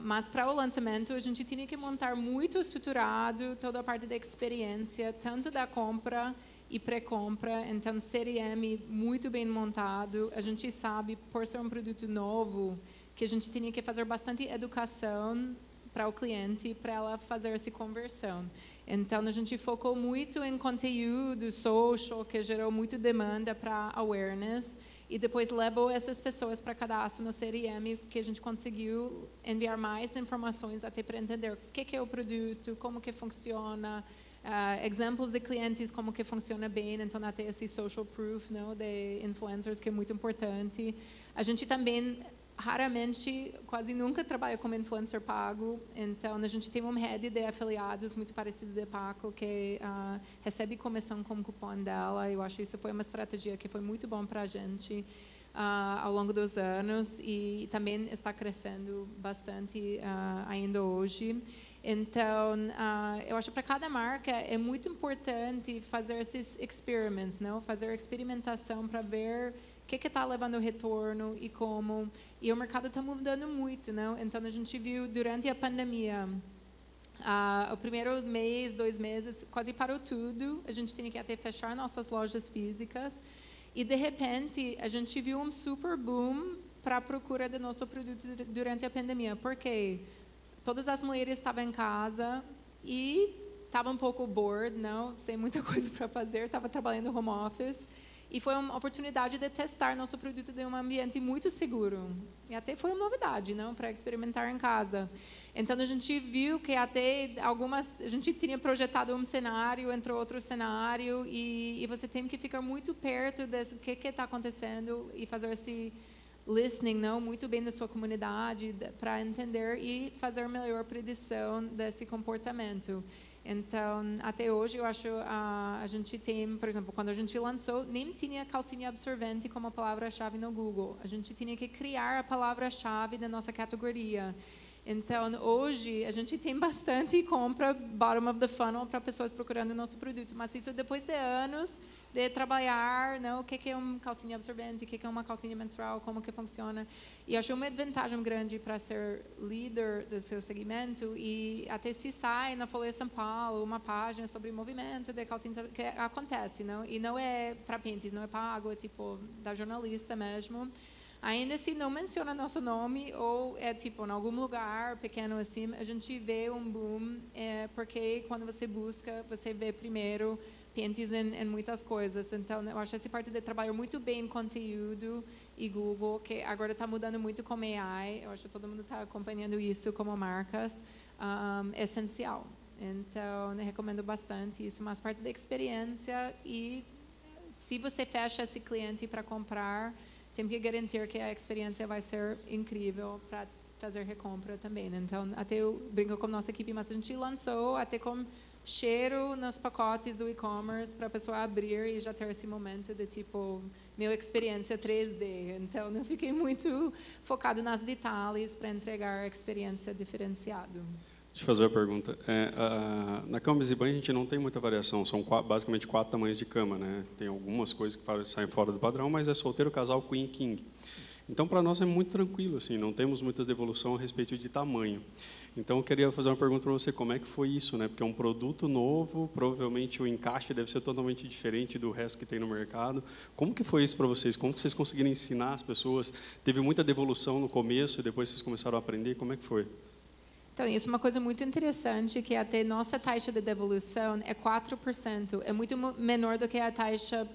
Mas para o lançamento a gente tinha que montar muito estruturado toda a parte da experiência, tanto da compra e pré-compra. Então, CRM muito bem montado. A gente sabe, por ser um produto novo, que a gente tinha que fazer bastante educação para o cliente, para ela fazer essa conversão. Então, a gente focou muito em conteúdo social, que gerou muita demanda para awareness, e depois levou essas pessoas para cadastro no CRM, que a gente conseguiu enviar mais informações até para entender o que é o produto, como que funciona, exemplos de clientes, como que funciona bem. Então, até esse social proof, não, de influencers, que é muito importante. A gente também raramente, quase nunca trabalha como influencer pago, então a gente tem uma rede de afiliados muito parecida de Paco, que recebe comissão como cupom dela. Eu acho que isso foi uma estratégia que foi muito bom para a gente ao longo dos anos e também está crescendo bastante ainda hoje. Então, eu acho que para cada marca é muito importante fazer esses experiments, não? Fazer experimentação para ver o que está levando o retorno e como. E o mercado está mudando muito, não? Então, a gente viu durante a pandemia, o primeiro mês, 2 meses, quase parou tudo. A gente tinha que até fechar nossas lojas físicas. E, de repente, a gente viu um super boom para a procura do nosso produto durante a pandemia. Por quê? Todas as mulheres estavam em casa e estavam um pouco bored, não? Sem muita coisa para fazer, estavam trabalhando home office. E foi uma oportunidade de testar nosso produto em um ambiente muito seguro. E até foi uma novidade, não, para experimentar em casa. Então, a gente viu que até a gente tinha projetado um cenário, entrou outro cenário, e você tem que ficar muito perto do que está acontecendo e fazer esse listening, não, muito bem da sua comunidade, para entender e fazer a melhor predição desse comportamento. Então, até hoje, eu acho a gente tem, por exemplo, quando a gente lançou, nem tinha calcinha absorvente como palavra-chave no Google. A gente tinha que criar a palavra-chave da nossa categoria. Então, hoje, a gente tem bastante compra bottom of the funnel para pessoas procurando o nosso produto. Mas isso depois de anos de trabalhar, não, o que é uma calcinha absorvente, o que é uma calcinha menstrual, como que funciona. E acho uma vantagem grande para ser líder do seu segmento. E até se sai na Folha de São Paulo uma página sobre movimento de calcinhas, que acontece, não? E não é para Pentes, não é pago, é tipo da jornalista mesmo. Ainda se não menciona nosso nome ou é tipo em algum lugar pequeno assim, a gente vê um boom, porque quando você busca, você vê primeiro Panties em muitas coisas. Então, eu acho essa parte de trabalhar muito bem em conteúdo e Google, que agora está mudando muito com AI. Eu acho que todo mundo está acompanhando isso como marcas, é essencial. Então, eu recomendo bastante isso, mas parte da experiência e se você fecha esse cliente para comprar, tem que garantir que a experiência vai ser incrível para fazer recompra também. Então, até eu brinco com a nossa equipe, mas a gente lançou até com cheiro nos pacotes do e-commerce para a pessoa abrir e já ter esse momento de tipo, minha experiência 3D. Então, eu fiquei muito focado nas detalhes para entregar a experiência diferenciada. Deixa eu fazer uma pergunta. Na cama e banho a gente não tem muita variação, são basicamente 4 tamanhos de cama, né? Tem algumas coisas que saem fora do padrão, mas é solteiro, casal, queen, king. Então, para nós é muito tranquilo, assim, não temos muita devolução a respeito de tamanho. Então, eu queria fazer uma pergunta para você, como é que foi isso, né? Porque é um produto novo, provavelmente o encaixe deve ser totalmente diferente do resto que tem no mercado. Como que foi isso para vocês? Como vocês conseguiram ensinar as pessoas? Teve muita devolução no começo e depois vocês começaram a aprender? Como é que foi? Então, isso é uma coisa muito interessante, que até nossa taxa de devolução é 4%. É muito menor do que a taxa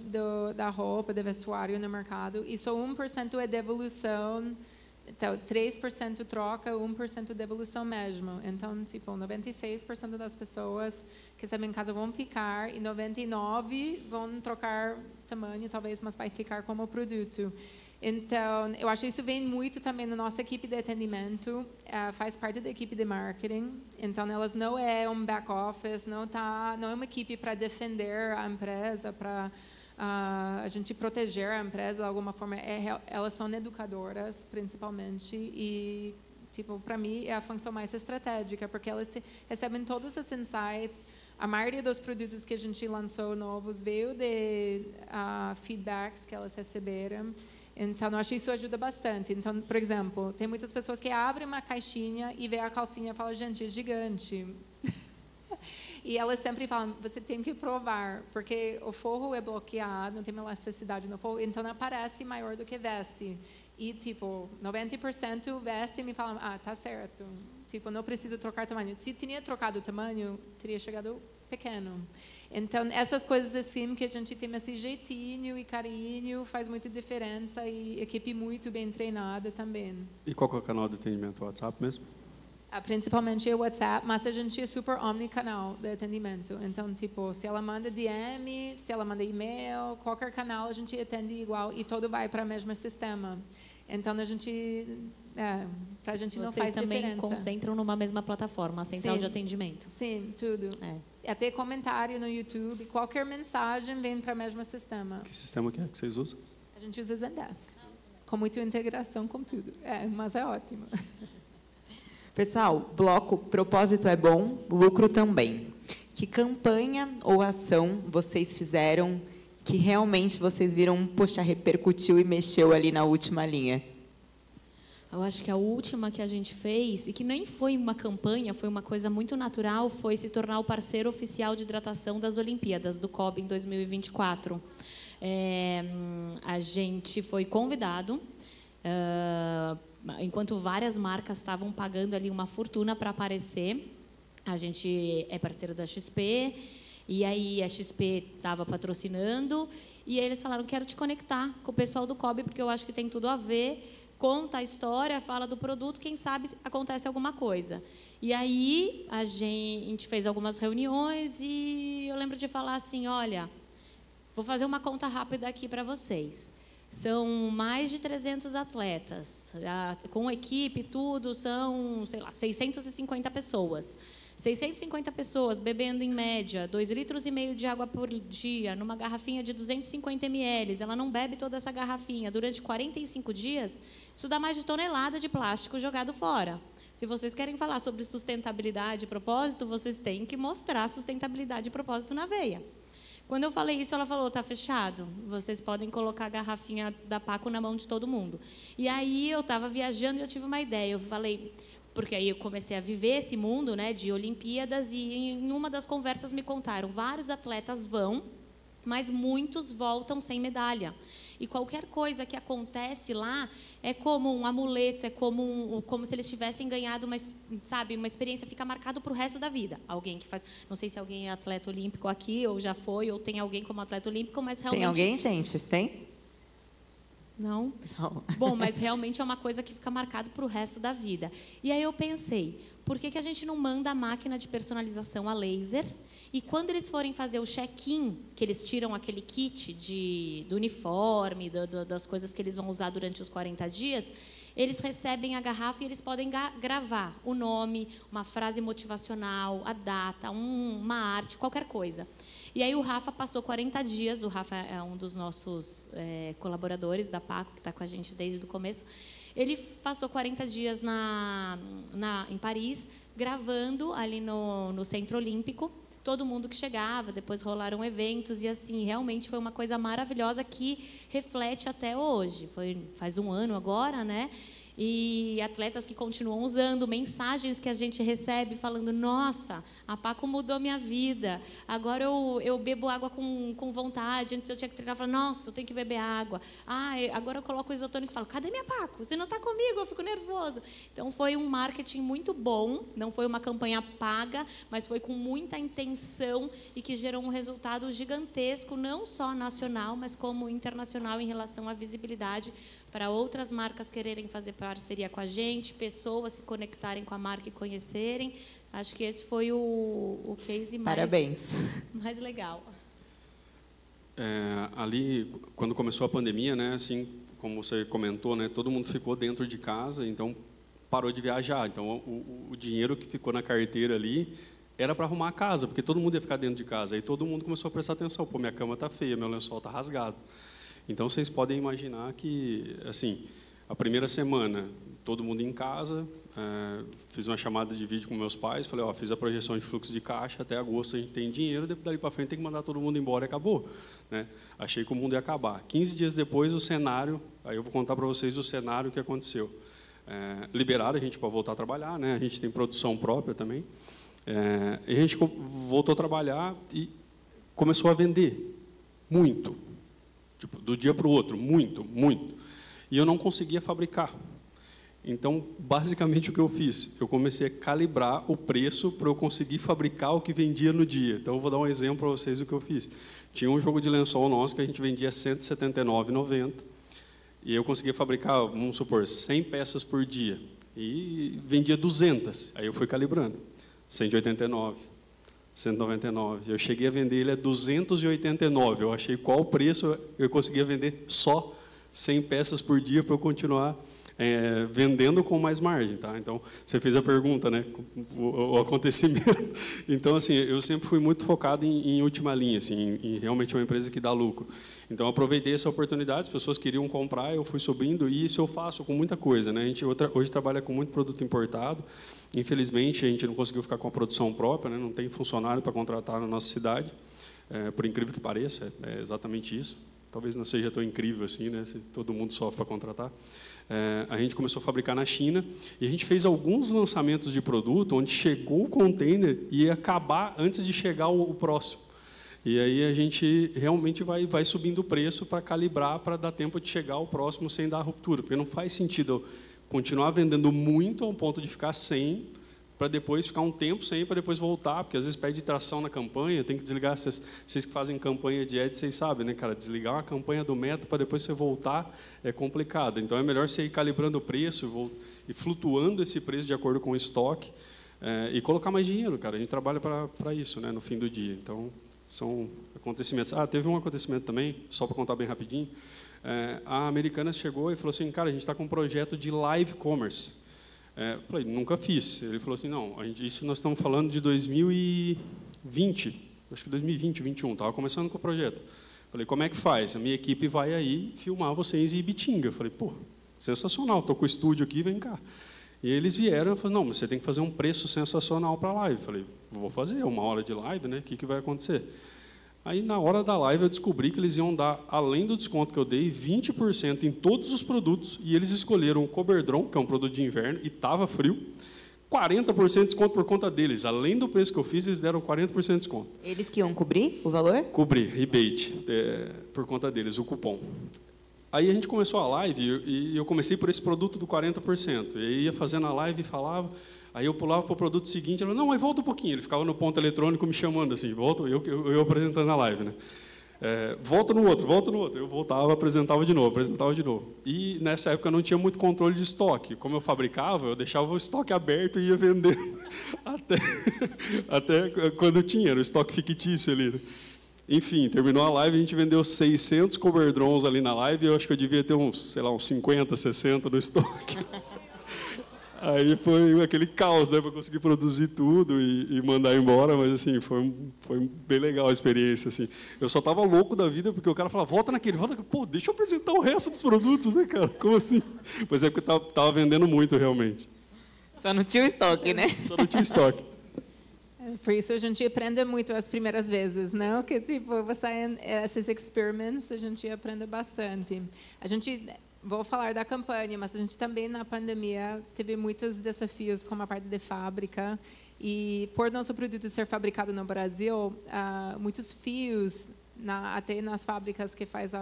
da roupa, do vestuário no mercado. E só 1% é devolução. Então, 3% troca, 1% devolução mesmo. Então, tipo, 96% das pessoas que recebem em casa vão ficar e 99% vão trocar tamanho, talvez, mas vai ficar como produto. Então, eu acho que isso vem muito também na nossa equipe de atendimento, faz parte da equipe de marketing. Então, elas não é um back office, não é uma equipe para defender a empresa, para a gente proteger a empresa de alguma forma. Elas são educadoras, principalmente, e tipo, para mim é a função mais estratégica, porque elas recebem todos os insights. A maioria dos produtos que a gente lançou novos veio de feedbacks que elas receberam. Então, eu acho que isso ajuda bastante. Então, por exemplo, tem muitas pessoas que abrem uma caixinha e vê a calcinha e falam, gente, é gigante. E elas sempre falam, você tem que provar, porque o forro é bloqueado, não tem elasticidade no forro, então não parece maior do que veste. E, tipo, 90% veste e me falam, tá certo. Tipo, não preciso trocar tamanho. Se tinha trocado o tamanho, teria chegado pequeno. Então, essas coisas assim, que a gente tem esse jeitinho e carinho, faz muita diferença e equipe muito bem treinada também. E qual que é o canal de atendimento? WhatsApp mesmo? Principalmente o WhatsApp, mas a gente é super omnicanal de atendimento. Então, tipo, se ela manda DM, se ela manda e-mail, qualquer canal a gente atende igual e todo vai para o mesmo sistema. Então, a gente, para a gente não faz diferença. Vocês também concentram numa mesma plataforma, a central de atendimento? Sim, tudo. Até comentário no YouTube, qualquer mensagem vem para o mesmo sistema. Que sistema que é que vocês usam? A gente usa Zendesk, com muita integração com tudo. Mas é ótimo. Pessoal, bloco propósito é bom, lucro também. Que campanha ou ação vocês fizeram que realmente vocês viram, poxa, repercutiu e mexeu ali na última linha? Eu acho que a última que a gente fez, e que nem foi uma campanha, foi uma coisa muito natural, foi se tornar o parceiro oficial de hidratação das Olimpíadas, do COB em 2024. A gente foi convidado, enquanto várias marcas estavam pagando ali uma fortuna para aparecer. A gente é parceira da XP, e aí a XP estava patrocinando, e aí eles falaram, quero te conectar com o pessoal do COB, porque eu acho que tem tudo a ver, conta a história, fala do produto, quem sabe acontece alguma coisa. E aí a gente fez algumas reuniões, e eu lembro de falar assim, olha, vou fazer uma conta rápida aqui para vocês. São mais de 300 atletas, com equipe, tudo, são, sei lá, 650 pessoas. 650 pessoas bebendo, em média, 2,5 litros de água por dia, numa garrafinha de 250 ml. Ela não bebe toda essa garrafinha. Durante 45 dias, isso dá mais de tonelada de plástico jogado fora. Se vocês querem falar sobre sustentabilidade e propósito, vocês têm que mostrar sustentabilidade e propósito na veia. Quando eu falei isso, ela falou, tá fechado, vocês podem colocar a garrafinha da Paco na mão de todo mundo. E aí eu estava viajando e eu tive uma ideia, eu falei, porque aí eu comecei a viver esse mundo, né, de Olimpíadas, e em uma das conversas me contaram, vários atletas vão mas muitos voltam sem medalha. E qualquer coisa que acontece lá é como um amuleto, é como se eles tivessem ganhado uma experiência, fica marcado para o resto da vida. Alguém que faz, não sei se alguém é atleta olímpico aqui, ou já foi, ou tem alguém como atleta olímpico, mas realmente... Tem alguém, gente? Tem? Não? Não. Bom, mas realmente é uma coisa que fica marcado para o resto da vida. E aí eu pensei, por que a gente não manda a máquina de personalização a laser? E quando eles forem fazer o check-in, que eles tiram aquele kit do uniforme, das coisas que eles vão usar durante os 40 dias, eles recebem a garrafa e eles podem gravar o nome, uma frase motivacional, a data, uma arte, qualquer coisa. E aí o Rafa passou 40 dias, o Rafa é um dos nossos colaboradores da Paco, que está com a gente desde o começo. Ele passou 40 dias em Paris, gravando ali no Centro Olímpico, todo mundo que chegava, depois rolaram eventos, e assim, realmente foi uma coisa maravilhosa que reflete até hoje. Faz um ano agora, né? E atletas que continuam usando, mensagens que a gente recebe falando, nossa, a Paco mudou minha vida, agora eu bebo água com vontade, antes eu tinha que treinar, eu falo, nossa, eu tenho que beber água, agora eu coloco o isotônico e falo, cadê minha Paco? Você não está comigo, eu fico nervoso. Então foi um marketing muito bom, não foi uma campanha paga, mas foi com muita intenção e que gerou um resultado gigantesco, não só nacional, mas como internacional em relação à visibilidade, para outras marcas quererem fazer parceria com a gente, pessoas se conectarem com a marca e conhecerem. Acho que esse foi o case mais legal. Ali, quando começou a pandemia, né, assim como você comentou, né, todo mundo ficou dentro de casa, então parou de viajar. Então, o dinheiro que ficou na carteira ali era para arrumar a casa, porque todo mundo ia ficar dentro de casa. Aí todo mundo começou a prestar atenção. Pô, minha cama está feia, meu lençol está rasgado. Então, vocês podem imaginar que, assim, a primeira semana, todo mundo em casa, fiz uma chamada de vídeo com meus pais, falei, fiz a projeção de fluxo de caixa, até agosto a gente tem dinheiro, depois dali para frente tem que mandar todo mundo embora e acabou. Né? Achei que o mundo ia acabar. 15 dias depois, o cenário, aí eu vou contar para vocês o cenário que aconteceu. Liberaram a gente para voltar a trabalhar, né? A gente tem produção própria também. A gente voltou a trabalhar e começou a vender muito. Tipo, do dia para o outro, muito, muito. E eu não conseguia fabricar. Então, basicamente, o que eu fiz? Eu comecei a calibrar o preço para eu conseguir fabricar o que vendia no dia. Então, eu vou dar um exemplo para vocês do que eu fiz. Tinha um jogo de lençol nosso que a gente vendia R$ 179,90. E eu conseguia fabricar, vamos supor, 100 peças por dia. E vendia 200. Aí eu fui calibrando. 189. 199. Eu cheguei a vender ele a 289. Eu achei qual preço eu conseguia vender só 100 peças por dia para eu continuar vendendo com mais margem, tá? Então, você fez a pergunta, né? O acontecimento. Então, assim, eu sempre fui muito focado em última linha, assim, em realmente uma empresa que dá lucro. Então, aproveitei essa oportunidade, as pessoas queriam comprar, eu fui subindo, e isso eu faço com muita coisa, né? A gente hoje trabalha com muito produto importado. Infelizmente, a gente não conseguiu ficar com a produção própria, né? Não tem funcionário para contratar na nossa cidade, por incrível que pareça, é exatamente isso. Talvez não seja tão incrível assim, né? Se todo mundo sofre para contratar. A gente começou a fabricar na China e a gente fez alguns lançamentos de produto onde chegou o container e ia acabar antes de chegar o próximo. E aí a gente realmente vai subindo o preço para calibrar, para dar tempo de chegar ao próximo sem dar ruptura, porque não faz sentido continuar vendendo muito ao ponto de ficar sem, para depois ficar um tempo sem, para depois voltar, porque às vezes perde tração na campanha, tem que desligar, vocês que fazem campanha de ads, vocês sabem, né, cara, desligar uma campanha do Meta para depois você voltar é complicado. Então é melhor você ir calibrando o preço e flutuando esse preço de acordo com o estoque e colocar mais dinheiro, cara. A gente trabalha para isso, né, no fim do dia. Então são acontecimentos. Teve um acontecimento também, só para contar bem rapidinho. A Americanas chegou e falou assim, cara, a gente está com um projeto de live commerce. Eu falei, nunca fiz. Ele falou assim, não, isso nós estamos falando de 2020, acho que 2020, 2021, estava começando com o projeto. Falei, como é que faz? A minha equipe vai aí filmar vocês em Ibitinga. Falei, pô, sensacional, estou com o estúdio aqui, vem cá. E eles vieram e falaram, não, mas você tem que fazer um preço sensacional para a live. Falei, vou fazer, 1 hora de live, né? O que vai acontecer? Aí, na hora da live, eu descobri que eles iam dar, além do desconto que eu dei, 20% em todos os produtos, e eles escolheram o Coberdron, que é um produto de inverno, e estava frio, 40% de desconto por conta deles. Além do preço que eu fiz, eles deram 40% de desconto. Eles que iam cobrir o valor? Cobrir, rebate, por conta deles, o cupom. Aí a gente começou a live e eu comecei por esse produto do 40%. E aí ia fazendo a live e falava, aí eu pulava para o produto seguinte, ele falava, não, mas volta um pouquinho. Ele ficava no ponto eletrônico me chamando assim, volta, eu apresentando a live, né? Volta no outro. Eu voltava, apresentava de novo. E nessa época não tinha muito controle de estoque. Como eu fabricava, eu deixava o estoque aberto e ia vendendo até quando tinha, era o estoque fictício ali, né? Enfim, terminou a live, a gente vendeu 600 cover drones ali na live, eu acho que eu devia ter uns 50, 60 no estoque. Aí foi aquele caos, né, para conseguir produzir tudo e mandar embora, mas assim, foi bem legal a experiência, assim. Eu só tava louco da vida, porque o cara falava, volta naquele, pô, deixa eu apresentar o resto dos produtos, né, cara? Como assim? Pois é, porque tava vendendo muito, realmente. Só não tinha o estoque, né? Só não tinha estoque. Por isso a gente aprende muito as primeiras vezes, não? Que tipo, você esses experiments a gente aprende bastante. Vou falar da campanha, mas a gente também na pandemia teve muitos desafios com a parte de fábrica e por nosso produto ser fabricado no Brasil, muitos fios até nas fábricas que faz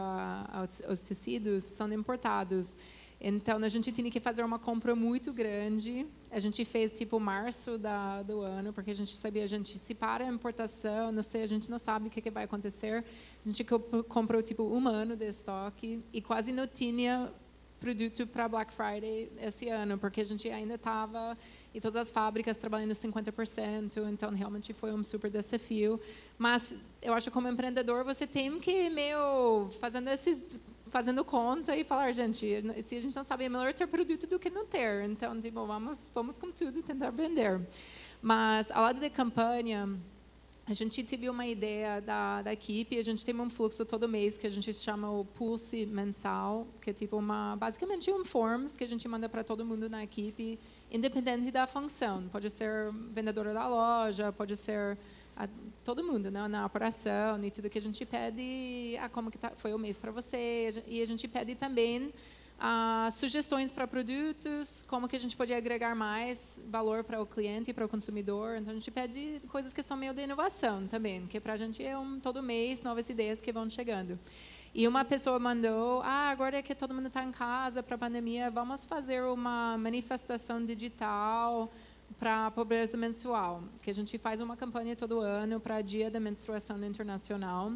os tecidos são importados. Então a gente tinha que fazer uma compra muito grande. A gente fez tipo março do ano, porque a gente sabia, a gente se para a importação, não sei, a gente não sabe o que vai acontecer. A gente comprou tipo 1 ano de estoque e quase não tinha produto para Black Friday esse ano, porque a gente ainda estava em todas as fábricas trabalhando 50%, então realmente foi um super desafio. Mas eu acho que como empreendedor você tem que fazendo conta e falar, gente, se a gente não sabe, é melhor ter produto do que não ter. Então, tipo, vamos com tudo tentar vender. Mas, ao lado da campanha, a gente teve uma ideia da equipe, a gente tem um fluxo todo mês que a gente chama o Pulse mensal, que é tipo basicamente um forms que a gente manda para todo mundo na equipe, independente da função. Pode ser vendedora da loja, pode ser todo mundo, né, na operação e tudo que a gente pede, como que foi o mês para você, e a gente pede também sugestões para produtos, como que a gente pode agregar mais valor para o cliente e para o consumidor. Então a gente pede coisas que são meio de inovação também, que para a gente é todo mês novas ideias que vão chegando. E uma pessoa mandou, agora que todo mundo está em casa para a pandemia, vamos fazer uma manifestação digital para a pobreza menstrual, que a gente faz uma campanha todo ano para o Dia da Menstruação Internacional.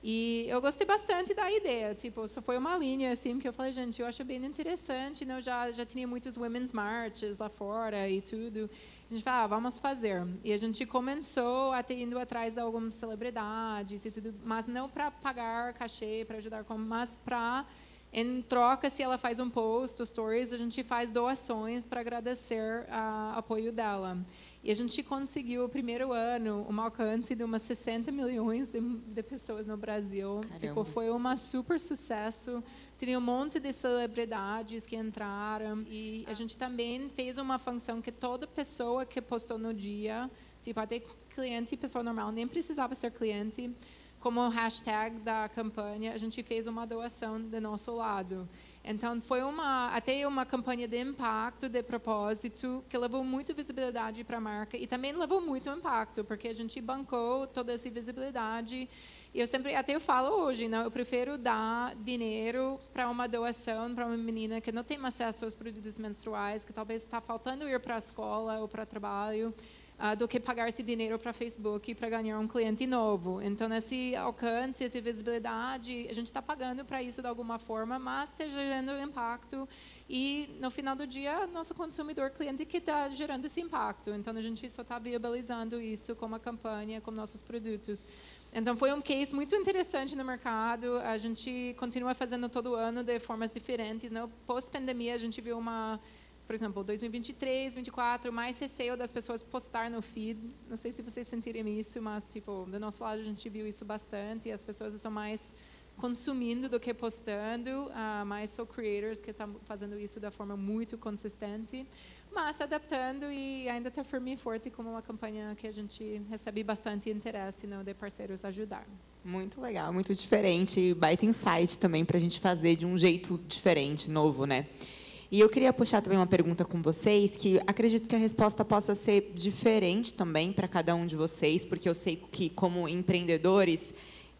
E eu gostei bastante da ideia, tipo, só foi uma linha assim que eu falei, gente, eu acho bem interessante, né? Eu já tinha muitos women's marches lá fora e tudo. A gente falou, vamos fazer. E a gente começou até indo atrás de algumas celebridades e tudo, mas não para pagar cachê, para ajudar, mas para em troca, se ela faz um post, stories, a gente faz doações para agradecer o apoio dela. E a gente conseguiu, o primeiro ano, um alcance de umas 60 milhões de pessoas no Brasil. Tipo, foi um super sucesso. Tinha um monte de celebridades que entraram. E a gente também fez uma função que toda pessoa que postou no dia, tipo, até cliente e pessoa normal, nem precisava ser cliente, como hashtag da campanha, a gente fez uma doação do nosso lado. Então, foi até uma campanha de impacto, de propósito, que levou muito visibilidade para a marca e também levou muito impacto, porque a gente bancou toda essa visibilidade. E eu falo hoje, né, eu prefiro dar dinheiro para uma doação, para uma menina que não tem acesso aos produtos menstruais, que talvez está faltando ir para a escola ou para o trabalho, do que pagar esse dinheiro para Facebook para ganhar um cliente novo. Então, esse alcance, essa visibilidade, a gente está pagando para isso de alguma forma, mas está gerando impacto e, no final do dia, nosso consumidor, cliente que está gerando esse impacto. Então, a gente só está viabilizando isso com uma campanha, com nossos produtos. Então, foi um case muito interessante no mercado. A gente continua fazendo todo ano de formas diferentes, né? Pós-pandemia, a gente viu por exemplo, 2023, 2024, mais receio das pessoas postar no feed. Não sei se vocês sentirem isso, mas, tipo, do nosso lado a gente viu isso bastante. E as pessoas estão mais consumindo do que postando. Mais são creators que estão fazendo isso da forma muito consistente. Mas adaptando e ainda está firme e forte como uma campanha que a gente recebe bastante interesse, né, de parceiros ajudar. Muito legal, muito diferente. Baita insight também para a gente fazer de um jeito diferente, novo, né? E eu queria puxar também uma pergunta com vocês, que acredito que a resposta possa ser diferente também para cada um de vocês, porque eu sei que, como empreendedores,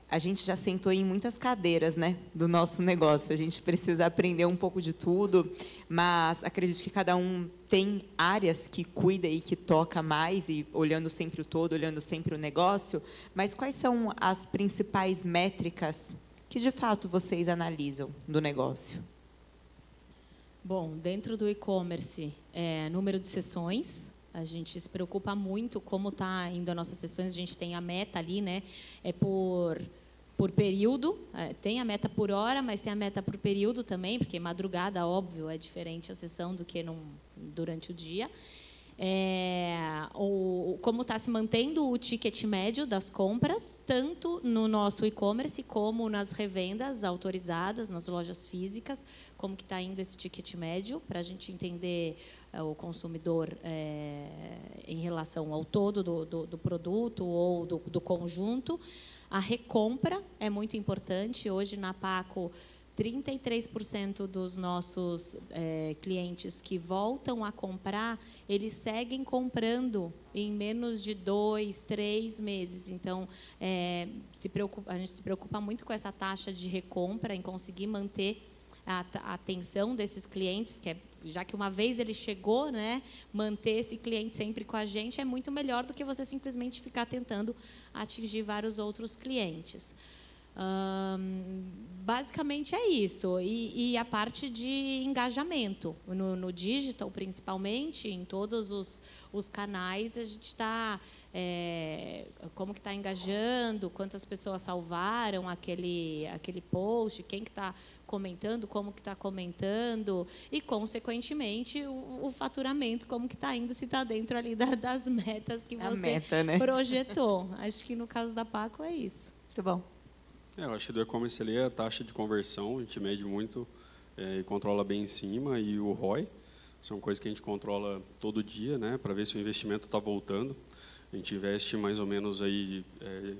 a gente já sentou em muitas cadeiras, né, do nosso negócio. A gente precisa aprender um pouco de tudo, mas acredito que cada um tem áreas que cuida e que toca mais, e olhando sempre o todo, olhando sempre o negócio. Mas quais são as principais métricas que, de fato, vocês analisam do negócio? Bom, dentro do e-commerce, número de sessões. A gente se preocupa muito como está indo as nossas sessões. A gente tem a meta ali, né? Por período. Tem a meta por hora, mas tem a meta por período também, porque madrugada, óbvio, é diferente a sessão do que durante o dia. Como está se mantendo o ticket médio das compras, tanto no nosso e-commerce como nas revendas autorizadas, nas lojas físicas, como que está indo esse ticket médio, para a gente entender o consumidor em relação ao todo do produto ou do conjunto. A recompra é muito importante. Hoje, na Paco, 33% dos nossos clientes que voltam a comprar, eles seguem comprando em menos de 2, 3 meses. Então, a gente se preocupa muito com essa taxa de recompra, em conseguir manter a atenção desses clientes, já que uma vez ele chegou, né, manter esse cliente sempre com a gente é muito melhor do que você simplesmente ficar tentando atingir vários outros clientes. Basicamente é isso. E a parte de engajamento no digital, principalmente, em todos os canais, a gente está como que está engajando, quantas pessoas salvaram aquele post, quem que está comentando, como que está comentando e, consequentemente, o faturamento, como que está indo, se está dentro ali das metas que você projetou. Acho que no caso da Paco é isso. Muito bom. Eu acho que do e-commerce ali a taxa de conversão, a gente mede muito e controla bem em cima, e o ROI, são coisas que a gente controla todo dia, né, para ver se o investimento está voltando. A gente investe mais ou menos aí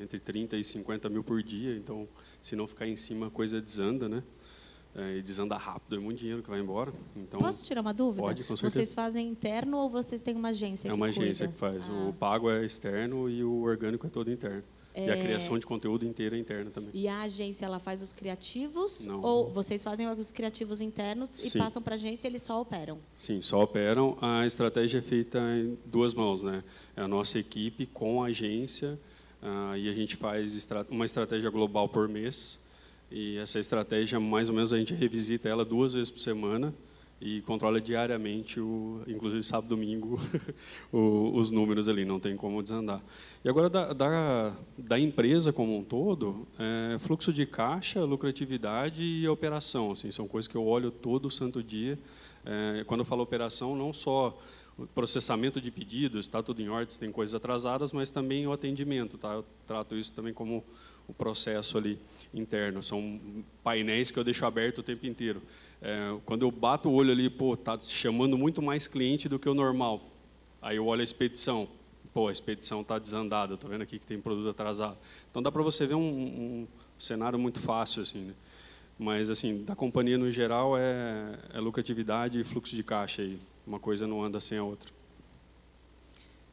entre 30 e 50 mil por dia, então se não ficar em cima a coisa desanda, né? E desanda rápido, é muito dinheiro que vai embora. Então, posso tirar uma dúvida? Pode, com certeza. Vocês fazem interno ou vocês têm uma agência que cuida? É uma agência que faz. O pago é externo e o orgânico é todo interno. E a criação de conteúdo inteira é interna também. E a agência, ela faz os criativos? Não. Ou vocês fazem os criativos internos Sim. E passam para a agência e eles só operam? Sim, só operam. A estratégia é feita em 2 mãos, né? É a nossa equipe com a agência, e a gente faz uma estratégia global por mês. E essa estratégia, mais ou menos, a gente revisita ela 2 vezes por semana e controla diariamente, inclusive sábado e domingo, os números ali, não tem como desandar. E agora, da empresa como um todo, fluxo de caixa, lucratividade e operação, assim, são coisas que eu olho todo santo dia. Quando eu falo operação, não só o processamento de pedidos, está tudo em ordem, se tem coisas atrasadas, mas também o atendimento, tá? Eu trato isso também como o processo ali interno. São painéis que eu deixo aberto o tempo inteiro. Quando eu bato o olho ali, tá chamando muito mais cliente do que o normal. Aí eu olho a expedição. A expedição está desandada, estou vendo aqui que tem produto atrasado. Então dá para você ver um cenário muito fácil, assim, né? Mas, assim, da companhia no geral é lucratividade e fluxo de caixa aí. Uma coisa não anda sem a outra.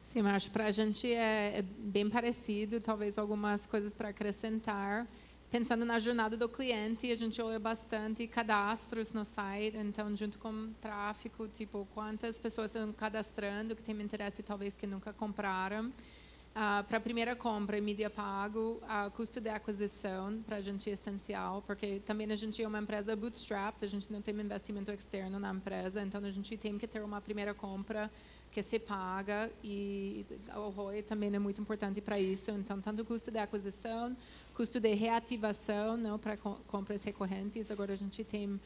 Sim, eu acho que para a gente é bem parecido, talvez algumas coisas para acrescentar. Pensando na jornada do cliente, a gente olha bastante cadastros no site, então, junto com tráfego, tipo, quantas pessoas estão cadastrando, que têm interesse, talvez, que nunca compraram. Para a primeira compra e mídia pago, custo de aquisição para a gente é essencial, porque também a gente é uma empresa bootstrapped, a gente não tem um investimento externo na empresa, então a gente tem que ter uma primeira compra que se paga, e o ROI também é muito importante para isso. Então, tanto o custo de aquisição, custo de reativação, não, para compras recorrentes. Agora a gente tem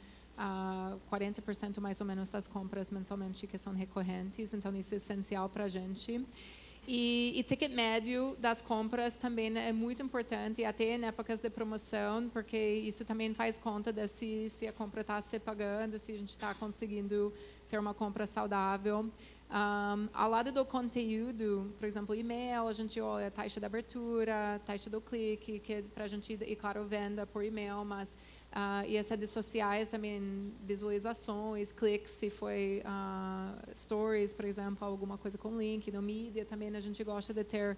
40% mais ou menos das compras mensalmente que são recorrentes, então isso é essencial para a gente. E ticket médio das compras também é muito importante, até em épocas de promoção, porque isso também faz conta de se a compra está se pagando, se a gente está conseguindo ter uma compra saudável. Ao lado do conteúdo, por exemplo, e-mail, a gente olha a taxa de abertura, taxa do clique, que é para a gente, e claro, venda por e-mail, mas e as redes sociais também, visualizações, cliques, se foi stories, por exemplo, alguma coisa com link, no mídia também a gente gosta de ter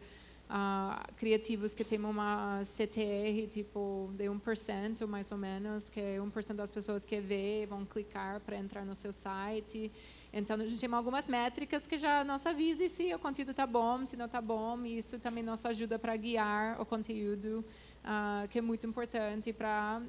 criativos que tem uma CTR tipo de 1% mais ou menos, que é 1% das pessoas que vê vão clicar para entrar no seu site. Então a gente tem algumas métricas que já nos avisa se o conteúdo está bom, se não está bom, e isso também nos ajuda para guiar o conteúdo, que é muito importante para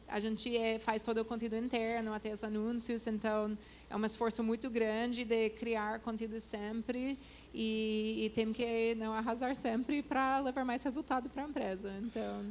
a gente faz todo o conteúdo interno, até os anúncios, então é um esforço muito grande de criar conteúdo sempre e tem que arrasar sempre para levar mais resultado para a empresa. Então,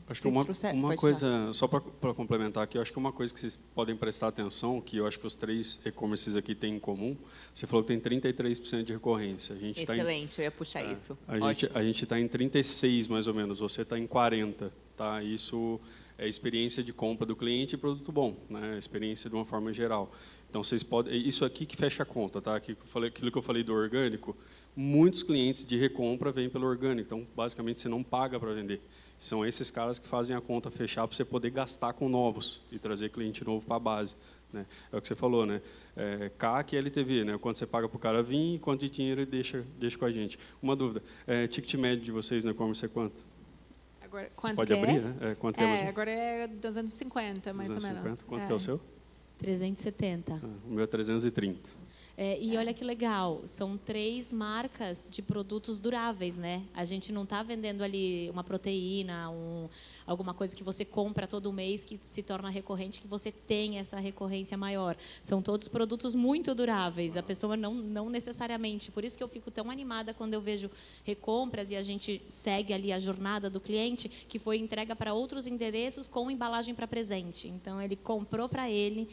acho que uma coisa, só para complementar aqui, eu acho que uma coisa que vocês podem prestar atenção, que eu acho que os 3 e-commerces aqui têm em comum, você falou que tem 33% de recorrência. A gente Excelente, eu ia puxar isso. A gente está em 36 mais ou menos, você está em 40, tá? Isso é experiência de compra do cliente e produto bom, né? Experiência de uma forma geral. Então vocês podem, isso aqui que fecha a conta, tá? Aquilo que eu falei do orgânico, muitos clientes de recompra vêm pelo orgânico, então basicamente você não paga para vender. São esses caras que fazem a conta fechar para você poder gastar com novos e trazer cliente novo para a base, né? É o que você falou, né? CAC e LTV, né? Quanto você paga para o cara vir e quanto de dinheiro ele deixa com a gente. Uma dúvida, ticket médio de vocês no e-commerce é quanto? Agora, quanto pode que abrir, é? né? Quanto que é agora é 250, mais 250. Ou menos. Quanto que é o seu? 370. O meu é 330. E olha que legal, são 3 marcas de produtos duráveis, né? A gente não está vendendo ali uma proteína, alguma coisa que você compra todo mês, que se torna recorrente, que você tem essa recorrência maior. São todos produtos muito duráveis, a pessoa não necessariamente. Por isso que eu fico tão animada quando eu vejo recompras e a gente segue ali a jornada do cliente, que foi entrega para outros endereços com embalagem para presente. Então, ele comprou para ele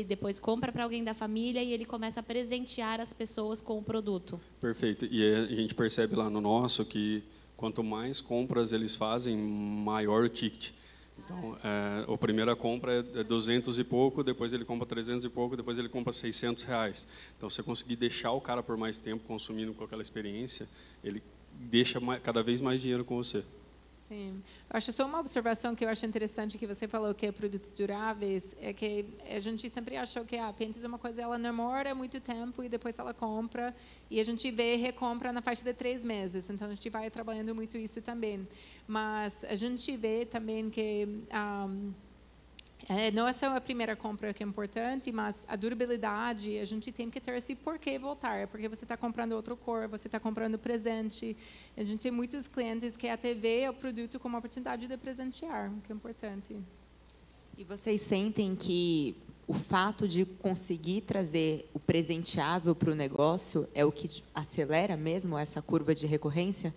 depois compra para alguém da família e ele começa a presentear as pessoas com o produto. Perfeito. E a gente percebe lá no nosso que quanto mais compras eles fazem, maior o ticket. Então, a primeira compra é 200 e pouco, depois ele compra 300 e pouco, depois ele compra 600 reais. Então, se você conseguir deixar o cara por mais tempo consumindo com aquela experiência, ele deixa cada vez mais dinheiro com você. Sim. Eu acho só uma observação que eu acho interessante que você falou que é produtos duráveis, é que a gente sempre achou que a Pentes é uma coisa, ela namora muito tempo e depois ela compra, e a gente vê recompra na faixa de 3 meses, então a gente vai trabalhando muito isso também. Mas a gente vê também que não é só a primeira compra que é importante, mas a durabilidade, a gente tem que ter esse porquê voltar, porque você está comprando outra cor, você está comprando presente. A gente tem muitos clientes que até vê o produto como uma oportunidade de presentear, o que é importante. E vocês sentem que o fato de conseguir trazer o presenteável para o negócio é o que acelera mesmo essa curva de recorrência?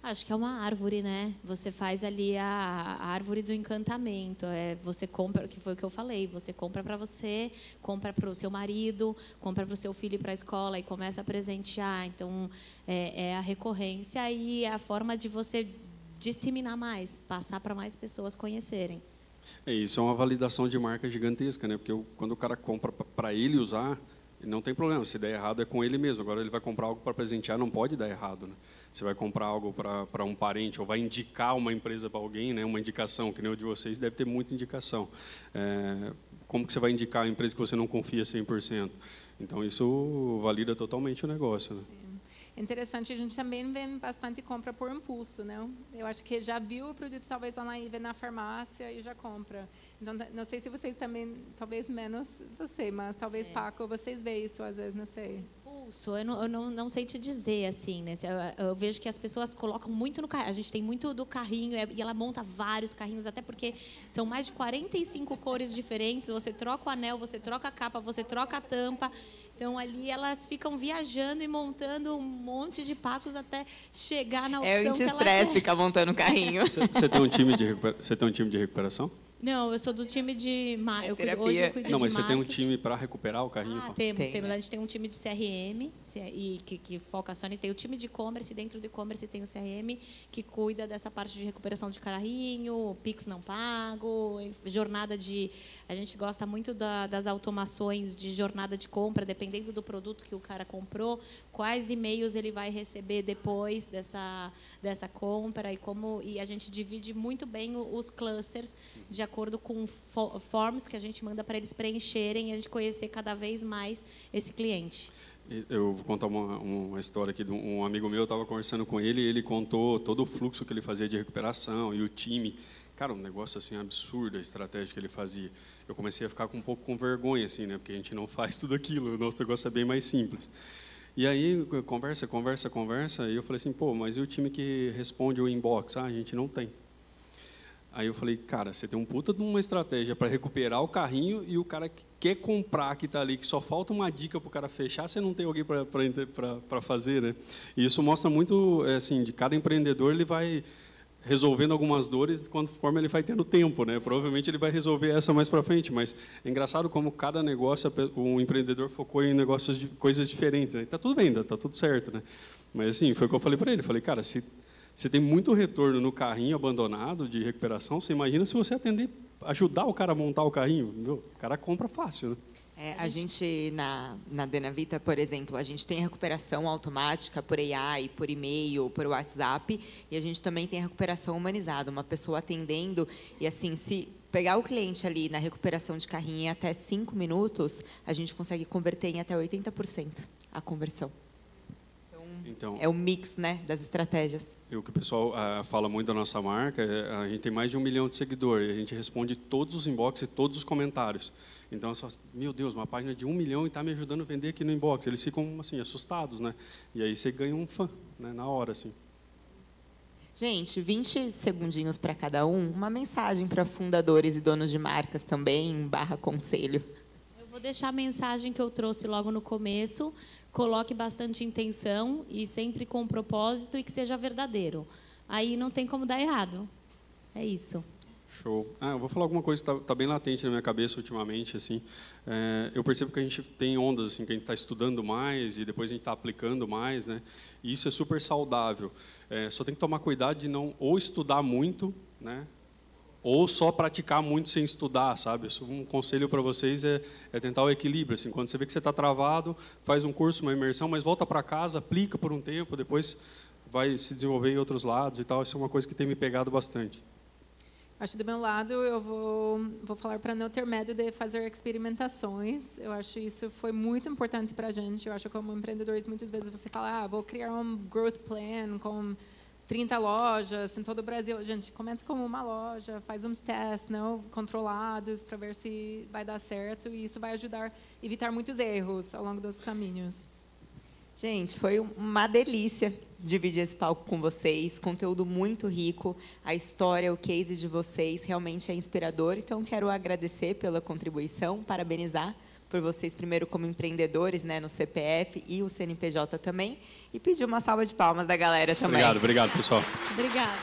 Acho que é uma árvore, né? Você faz ali a árvore do encantamento. Você compra, que foi o que eu falei, você compra para você, compra para o seu marido, compra para o seu filho ir para a escola e começa a presentear. Então, é a recorrência e a forma de você disseminar mais, passar para mais pessoas conhecerem. Isso é uma validação de marca gigantesca, né? Porque quando o cara compra para ele usar, não tem problema, se der errado é com ele mesmo. Agora ele vai comprar algo para presentear, não pode dar errado, né? Você vai comprar algo para um parente ou vai indicar uma empresa para alguém, né? Uma indicação, que nem o de vocês, deve ter muita indicação. Como que você vai indicar a empresa que você não confia 100%? Então, isso valida totalmente o negócio, né? Interessante, a gente também vê bastante compra por impulso, né? Eu acho que já viu o produto talvez online, vê na farmácia e já compra. Então, não sei se vocês também, talvez menos você, mas talvez Paco, vocês veem isso às vezes, não sei. Eu não sei te dizer, assim, né? Eu vejo que as pessoas colocam muito no carrinho. A gente tem muito do carrinho e ela monta vários carrinhos, até porque são mais de 45 cores diferentes. Você troca o anel, você troca a capa, você troca a tampa. Então, ali elas ficam viajando e montando um monte de pacos até chegar na opção que ela quer. É o anti-estresse ficar montando carrinho. Você tem um time de recuperação? Não, eu sou do time de terapia. hoje eu cuido Não, de mas você tem um marketing. time para recuperar o carrinho? Temos. Tem, né? A gente tem um time de CRM e que foca só nisso. Tem o time de e-commerce, e dentro do e-commerce tem o CRM, que cuida dessa parte de recuperação de carrinho, Pix não pago, jornada de... A gente gosta muito das automações de jornada de compra, dependendo do produto que o cara comprou, quais e-mails ele vai receber depois dessa compra e a gente divide muito bem os clusters de acordo com forms que a gente manda para eles preencherem e a gente conhecer cada vez mais esse cliente. Eu vou contar uma história aqui de um amigo meu. Eu estava conversando com ele e ele contou todo o fluxo que ele fazia de recuperação e o time. Cara, um negócio assim absurdo a estratégia que ele fazia. Eu comecei a ficar um pouco com vergonha, assim, né? Porque a gente não faz tudo aquilo. O nosso negócio é bem mais simples. E aí, conversa, e eu falei assim, pô, mas e o time que responde o inbox? A gente não tem. Aí eu falei, cara, você tem um puta de uma estratégia para recuperar o carrinho e o cara que quer comprar, que está ali, que só falta uma dica para o cara fechar, você não tem alguém para fazer, né? E isso mostra muito, assim, de cada empreendedor, ele vai resolvendo algumas dores, conforme ele vai tendo tempo, né? Provavelmente ele vai resolver essa mais para frente, mas é engraçado como cada negócio, o empreendedor focou em negócios de coisas diferentes, né? Está tudo bem, está tudo certo, né? Mas assim, foi o que eu falei para ele, falei, cara, se você tem muito retorno no carrinho abandonado de recuperação, você imagina se você ajudar o cara a montar o carrinho, meu, o cara compra fácil, né? A gente, na Denavita, por exemplo, a gente tem recuperação automática por AI, por e-mail, por WhatsApp, e a gente também tem a recuperação humanizada, uma pessoa atendendo, e assim, se pegar o cliente ali na recuperação de carrinho em até 5 minutos, a gente consegue converter em até 80% a conversão. Então, é o mix, né, das estratégias. O que o pessoal fala muito da nossa marca, a gente tem mais de 1 milhão de seguidores, a gente responde todos os inbox e todos os comentários. Então, eu só, meu Deus, uma página de 1 milhão e está me ajudando a vender aqui no inbox. Eles ficam assim, assustados, né? E aí você ganha um fã, né, na hora, assim. Gente, 20 segundinhos para cada um, uma mensagem para fundadores e donos de marcas também, /conselho. Vou deixar a mensagem que eu trouxe logo no começo. Coloque bastante intenção e sempre com propósito e que seja verdadeiro. Aí não tem como dar errado. É isso. Show. Eu vou falar alguma coisa que está bem latente na minha cabeça ultimamente. Assim. Eu percebo que a gente tem ondas, assim, que a gente está estudando mais e depois a gente está aplicando mais, né? E isso é super saudável. Só tem que tomar cuidado de não ou estudar muito, né? Ou só praticar muito sem estudar, sabe? Um conselho para vocês é tentar o equilíbrio. Assim, quando você vê que você está travado, faz um curso, uma imersão, mas volta para casa, aplica por um tempo, depois vai se desenvolver em outros lados e tal. Isso é uma coisa que tem me pegado bastante. Acho do meu lado, eu vou falar para não ter medo de fazer experimentações. Eu acho isso foi muito importante para a gente. Eu acho que como empreendedores, muitas vezes você fala, vou criar um growth plan com 30 lojas em todo o Brasil. Gente, começa com uma loja, faz uns testes controlados para ver se vai dar certo e isso vai ajudar a evitar muitos erros ao longo dos caminhos. Gente, foi uma delícia dividir esse palco com vocês, conteúdo muito rico, a história, o case de vocês realmente é inspirador, então quero agradecer pela contribuição, parabenizar por vocês primeiro como empreendedores, né, no CPF e o CNPJ também, e pedir uma salva de palmas da galera também. Obrigado, pessoal. Obrigada.